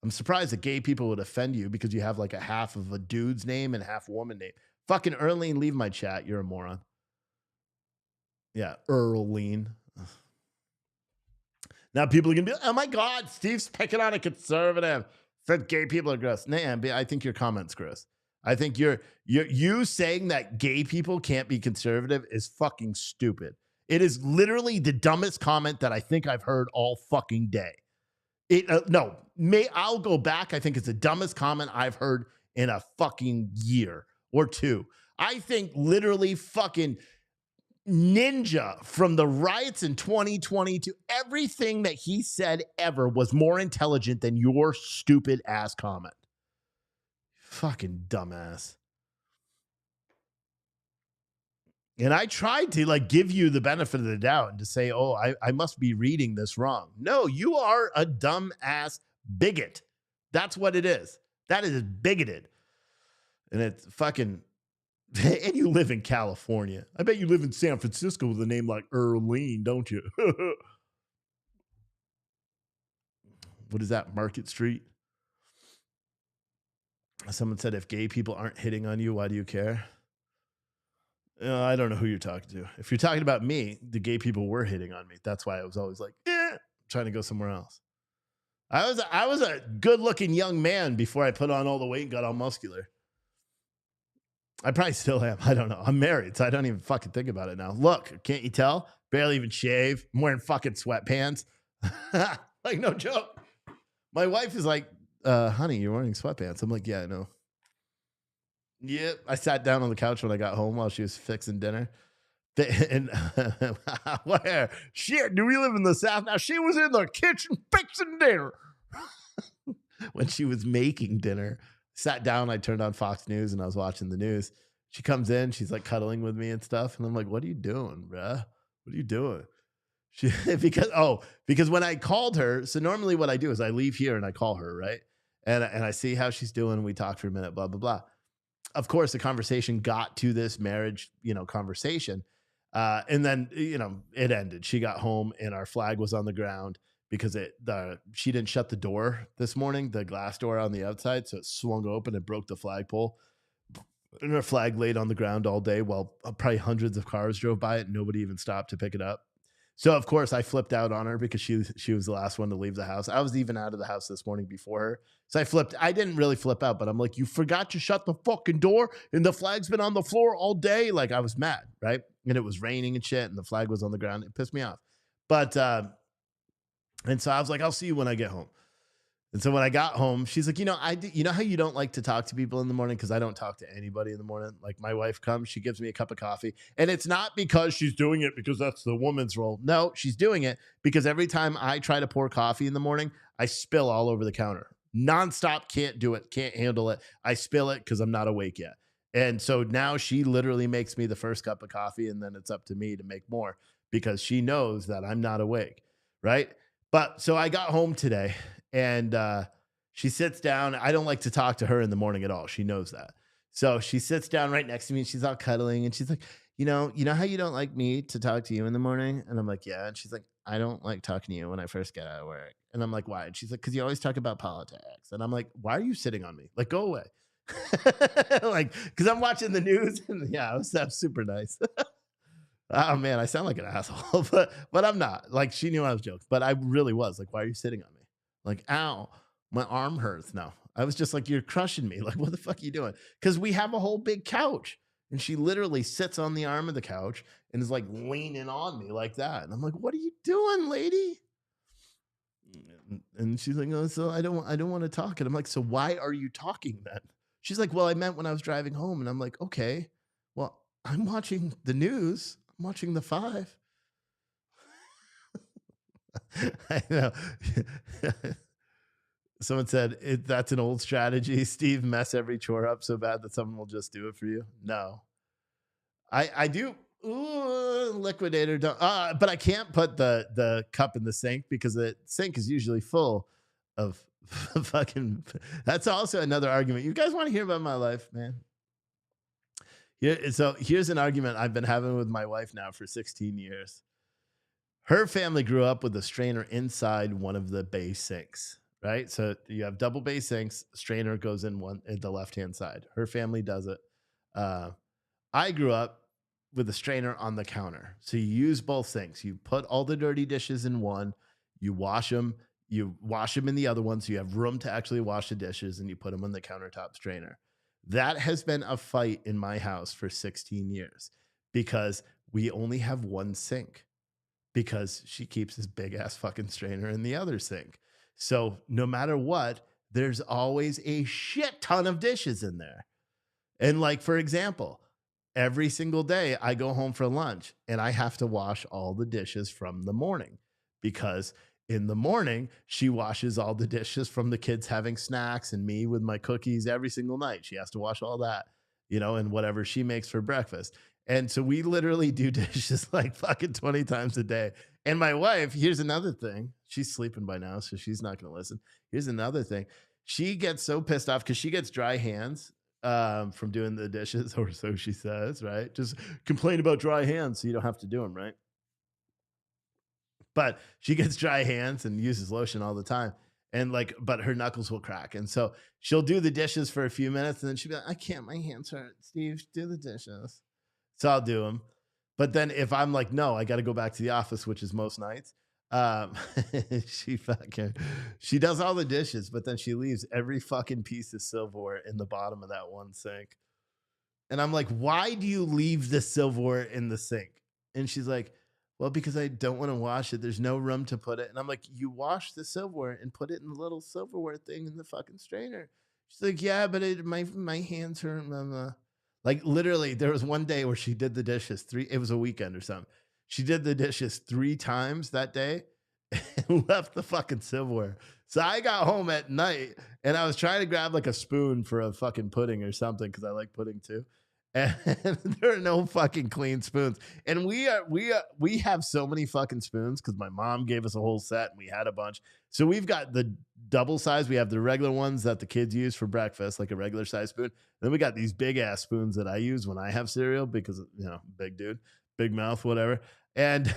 I'm surprised that gay people would offend you because you have like a half of a dude's name and half woman name. Fucking Earlene, leave my chat. You're a moron. Yeah, Earlene. Now people are going to be like, oh my God, Steve's picking on a conservative. Said gay people are gross. Nah, I think your comment's gross. I think you saying that gay people can't be conservative is fucking stupid. It is literally the dumbest comment that I think I've heard all fucking day. I'll go back. I think it's the dumbest comment I've heard in a fucking year or two. I think literally fucking Ninja, from the riots in 2020 to everything that he said ever, was more intelligent than your stupid ass comment. Fucking dumbass. And I tried to give you the benefit of the doubt and to say, oh, I must be reading this wrong. No, you are a dumbass bigot. That's what it is. That is bigoted. And it's fucking, and you live in California. I bet you live in San Francisco with a name like Earlene, don't you? What is that, Market Street? Someone said, if gay people aren't hitting on you, why do you care? I don't know who you're talking to. If you're talking about me, the gay people were hitting on me. That's why I was always like, trying to go somewhere else. I was a good looking young man before I put on all the weight and got all muscular. I probably still am. I don't know. I'm married, so I don't even fucking think about it now. Look, can't you tell? Barely even shave. I'm wearing fucking sweatpants. Like, no joke. My wife is like, honey, you're wearing sweatpants. I'm like, yeah, I know. Yep. I sat down on the couch when I got home while she was fixing dinner. And where? Shit, do we live in the South? Now, she was in the kitchen fixing dinner. When she was making dinner, sat down, I turned on Fox News and I was watching the news. She comes in, she's like cuddling with me and stuff. And I'm like, what are you doing, bruh? What are you doing? She because when I called her, so normally what I do is I leave here and I call her, right? And I see how she's doing. We talk for a minute, blah, blah, blah. Of course, the conversation got to this marriage, conversation. And then, it ended. She got home and our flag was on the ground because she didn't shut the door this morning, the glass door on the outside. So it swung open and broke the flagpole. And her flag laid on the ground all day while probably hundreds of cars drove by it. And nobody even stopped to pick it up. So of course I flipped out on her because she was the last one to leave the house. I was even out of the house this morning before her. So I didn't really flip out, but I'm like, you forgot to shut the fucking door and the flag's been on the floor all day. Like, I was mad, right? And it was raining and shit and the flag was on the ground. It pissed me off. But and so I was like, I'll see you when I get home. And so when I got home, she's like, you know how you don't like to talk to people in the morning? Because I don't talk to anybody in the morning. Like, my wife comes, she gives me a cup of coffee. And it's not because she's doing it because that's the woman's role. No, she's doing it because every time I try to pour coffee in the morning, I spill all over the counter. Nonstop, can't do it, can't handle it. I spill it because I'm not awake yet. And so now she literally makes me the first cup of coffee, and then it's up to me to make more because she knows that I'm not awake. Right. But so I got home today and she sits down. I don't like to talk to her in the morning at all. She knows that. So she sits down right next to me and she's all cuddling and she's like, you know how you don't like me to talk to you in the morning? And I'm like, yeah. And she's like, I don't like talking to you when I first get out of work. And I'm like, why? And she's like, because you always talk about politics. And I'm like, why are you sitting on me? Like, go away. Like, because I'm watching the news. And yeah, that's super nice. Oh man, I sound like an asshole, but I'm not. Like, she knew I was joking, but I really was. Like, why are you sitting on me? Like, ow, my arm hurts. No, I was just like, you're crushing me. Like, what the fuck are you doing? Because we have a whole big couch, and she literally sits on the arm of the couch and is like leaning on me like that. And I'm like, what are you doing, lady? And she's like, oh, so I don't want to talk. And I'm like, so why are you talking then? She's like, well, I meant when I was driving home. And I'm like, okay, well, I'm watching the news. I'm watching the five. I know. Someone said that's an old strategy. Steve, mess every chore up so bad that someone will just do it for you. No, I do. Ooh, liquidator don't. But I can't put the cup in the sink because the sink is usually full of fucking. That's also another argument. You guys want to hear about my life, man? So here's an argument I've been having with my wife now for 16 years. Her family grew up with a strainer inside one of the bay sinks, right? So you have double bay sinks, strainer goes in one at the left-hand side. Her family does it. Uh, I grew up with a strainer on the counter. So you use both sinks. You put all the dirty dishes in one, you wash them in the other one so you have room to actually wash the dishes, and you put them on the countertop strainer. That has been a fight in my house for 16 years because we only have one sink because she keeps this big ass fucking strainer in the other sink. So no matter what, there's always a shit ton of dishes in there. And like, for example, every single day I go home for lunch and I have to wash all the dishes from the morning because in the morning, she washes all the dishes from the kids having snacks and me with my cookies every single night. She has to wash all that, and whatever she makes for breakfast. And so we literally do dishes like fucking 20 times a day. And my wife, here's another thing. She's sleeping by now, so she's not going to listen. Here's another thing. She gets so pissed off because she gets dry hands from doing the dishes, or so she says, right? Just complain about dry hands so you don't have to do them, right? But she gets dry hands and uses lotion all the time. And but her knuckles will crack. And so she'll do the dishes for a few minutes and then she'll be like, I can't, my hands hurt. Steve, do the dishes. So I'll do them. But then if I'm like, no, I got to go back to the office, which is most nights, Um, she fucking she does all the dishes, but then she leaves every fucking piece of silverware in the bottom of that one sink. And I'm like, why do you leave the silverware in the sink? And she's like, well, because I don't want to wash it. There's no room to put it. And I'm like, you wash the silverware and put it in the little silverware thing in the fucking strainer. She's like, yeah, but my hands hurt. Blah, blah. Like literally, there was one day where she did the dishes it was a weekend or something. She did the dishes 3 times that day and left the fucking silverware. So I got home at night and I was trying to grab like a spoon for a fucking pudding or something because I like pudding too. And there are no fucking clean spoons. And we have so many fucking spoons because my mom gave us a whole set and we had a bunch. So we've got the double size. We have the regular ones that the kids use for breakfast, like a regular size spoon. Then we got these big ass spoons that I use when I have cereal because big dude, big mouth, whatever. And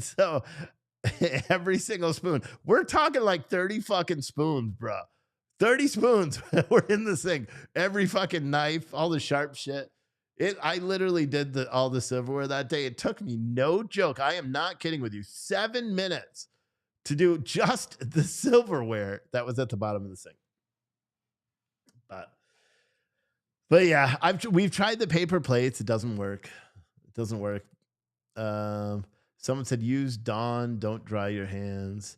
so every single spoon, we're talking like 30 fucking spoons, bro. 30 spoons were in the sink. Every fucking knife, all the sharp shit. I literally did all the silverware that day. It took me, no joke, I am not kidding with you, 7 minutes to do just the silverware that was at the bottom of the sink. But yeah, we've tried the paper plates. It doesn't work. It doesn't work. Someone said use Dawn. Don't dry your hands.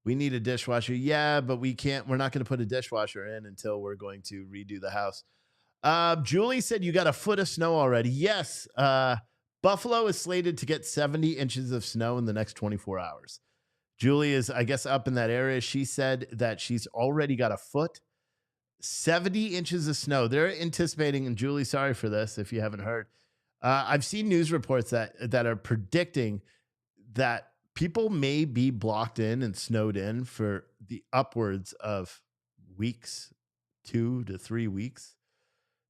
We need a dishwasher. Yeah, but we can't. We're not going to put a dishwasher in until we're going to redo the house. Julie said you got a foot of snow already. Yes. Buffalo is slated to get 70 inches of snow in the next 24 hours. Julie is, I guess, up in that area. She said that she's already got a foot, 70 inches of snow. They're anticipating, and Julie, sorry for this if you haven't heard. I've seen news reports that are predicting that people may be blocked in and snowed in for the upwards of weeks, 2 to 3 weeks.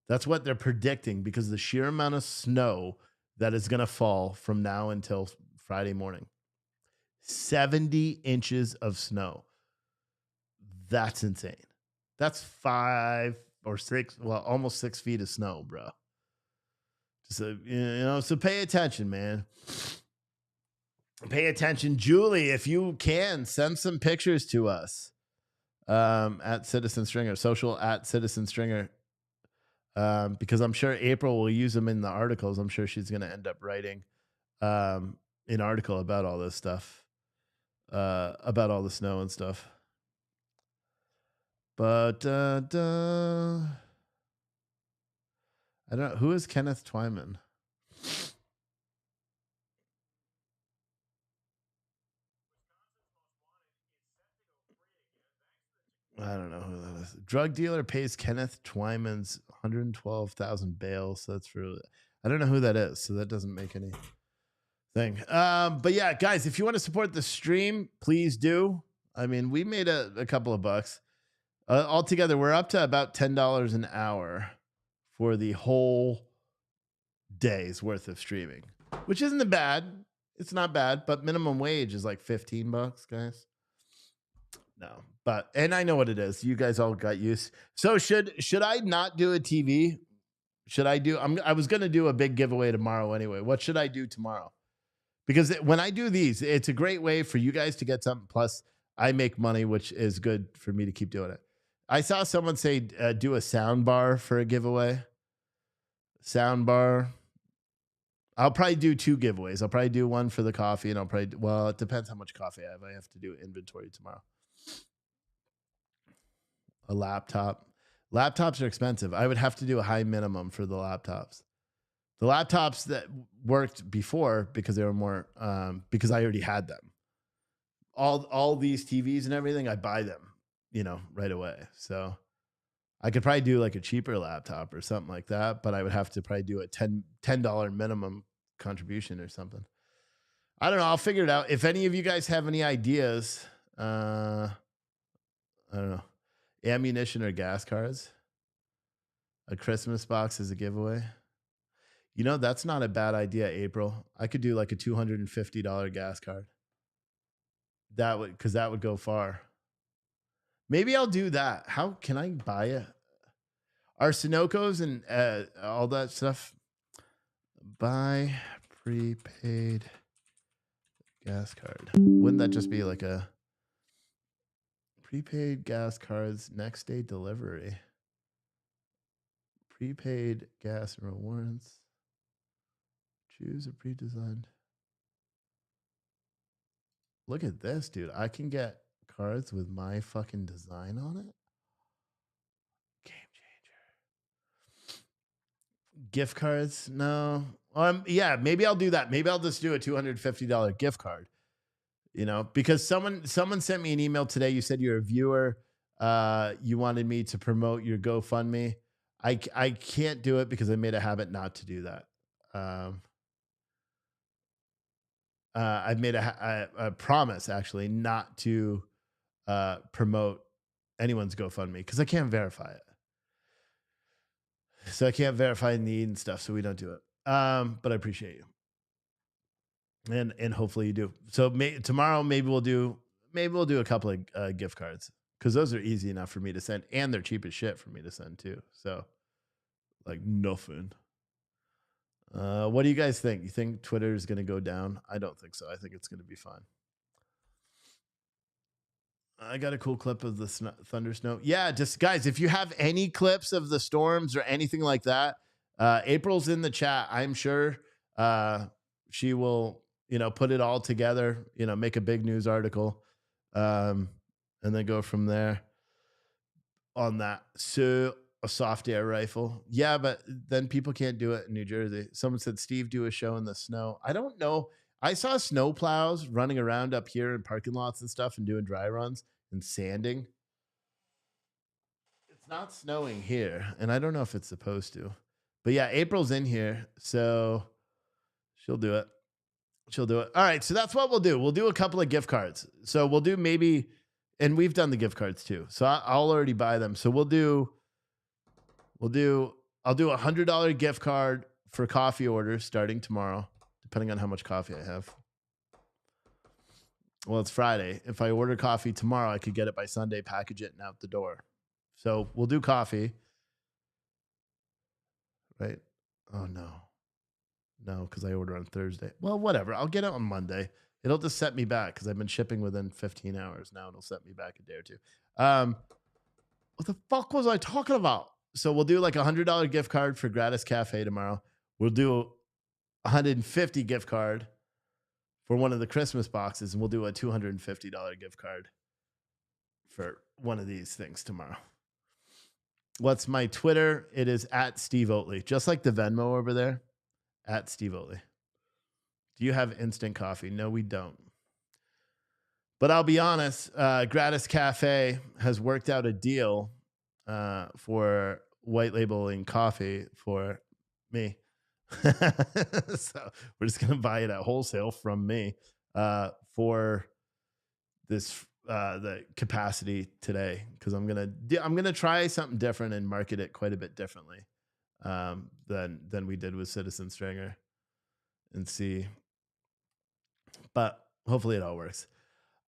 That's what they're predicting because the sheer amount of snow that is going to fall from now until Friday morning. 70 inches of snow. That's insane. That's 5 or 6, well, almost 6 feet of snow, bro. So, so pay attention, man. Pay attention. Julie, if you can, send some pictures to us at Citizen Stringer, social at Citizen Stringer. Because I'm sure April will use them in the articles. I'm sure she's going to end up writing an article about all this stuff, about all the snow and stuff. But I don't know. Who is Kenneth Twyman? I don't know who that is. Drug dealer pays Kenneth Twyman's 112,000 bail. So that's really, I don't know who that is. So that doesn't make any thing. But yeah, guys, if you want to support the stream, please do. I mean, we made a couple of bucks. Altogether, we're up to about $10 an hour for the whole day's worth of streaming, which isn't bad. It's not bad, but minimum wage is like $15, guys. No, and I know what it is. You guys all got used. So should I not do a TV? Should I do? I was gonna do a big giveaway tomorrow anyway. What should I do tomorrow? Because when I do these, it's a great way for you guys to get something. Plus, I make money, which is good for me to keep doing it. I saw someone say do a sound bar for a giveaway. Sound bar. I'll probably do 2 giveaways. I'll probably do one for the coffee, and it depends how much coffee I have. I have to do inventory tomorrow. A laptop. Laptops are expensive. I would have to do a high minimum for the laptops. The laptops that worked before because they were more because I already had them. All these TVs and everything, I buy them, right away. So I could probably do like a cheaper laptop or something like that, but I would have to probably do a $10 minimum contribution or something. I don't know. I'll figure it out. If any of you guys have any ideas, I don't know, ammunition or gas cards, a Christmas box as a giveaway. That's not a bad idea, April. I could do like a $250 gas card. Because that would go far. Maybe I'll do that. How can I buy it? Are Sunoco's and all that stuff? Buy prepaid gas card. Wouldn't that just be like a prepaid gas cards next day delivery? Prepaid gas rewards. Choose a pre-designed. Look at this, dude. I can get cards with my fucking design on it. Game changer. Gift cards? No. Yeah, maybe I'll do that. Maybe I'll just do a $250 gift card. Because someone sent me an email today. You said you're a viewer. You wanted me to promote your GoFundMe. I can't do it because I made a habit not to do that. I've made a promise actually not to promote anyone's GoFundMe because I can't verify it. So I can't verify need and stuff. So we don't do it. But I appreciate you. And hopefully you do. So tomorrow maybe we'll do a couple of gift cards because those are easy enough for me to send and they're cheap as shit for me to send too. So like nothing. What do you guys think? You think Twitter is going to go down? I don't think so. I think it's going to be fine. I got a cool clip of the thunder snow. Yeah, just guys, if you have any clips of the storms or anything like that, April's in the chat. I'm sure she will, put it all together, make a big news article, and then go from there on that. So a soft air rifle. Yeah, but then people can't do it in New Jersey. Someone said, Steve, do a show in the snow. I don't know. I saw snow plows running around up here in parking lots and stuff and doing dry runs and sanding. It's not snowing here, and I don't know if it's supposed to. But yeah, April's in here, so she'll do it. She'll do it. All right, so that's what we'll do. We'll do a couple of gift cards. So we'll do maybe, and we've done the gift cards too. So I'll already buy them. So I'll do a $100 gift card for coffee orders starting tomorrow, depending on how much coffee I have. Well, it's Friday. If I order coffee tomorrow, I could get it by Sunday, package it, and out the door. So we'll do coffee. Right? Oh, no. No, because I order on Thursday. Well, whatever. I'll get it on Monday. It'll just set me back because I've been shipping within 15 hours. Now it'll set me back a day or two. What the fuck was I talking about? So we'll do like a $100 gift card for Gratis Cafe tomorrow. We'll do a $150 gift card for one of the Christmas boxes, and we'll do a $250 gift card for one of these things tomorrow. What's my Twitter? It is at Steve Oatley, just like the Venmo over there, at Steve Oatley. Do you have instant coffee? No, we don't. But I'll be honest, Gratis Cafe has worked out a deal for white labeling coffee for me. So we're just going to buy it at wholesale from me for this the capacity today because I'm gonna try something different and market it quite a bit differently than we did with Citizen Stringer and see. But hopefully it all works.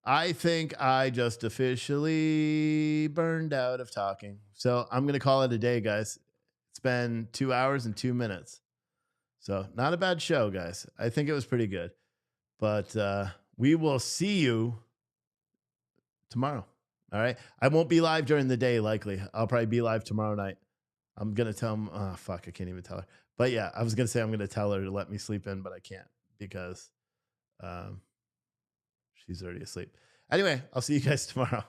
I think I just officially burned out of talking. So I'm going to call it a day, guys. It's been 2 hours and 2 minutes. So not a bad show, guys. I think it was pretty good. But we will see you tomorrow. All right. I won't be live during the day, likely. I'll probably be live tomorrow night. I'm going to tell him, oh, fuck, I can't even tell her. But yeah, I was going to say I'm going to tell her to let me sleep in, but I can't because she's already asleep. Anyway, I'll see you guys tomorrow.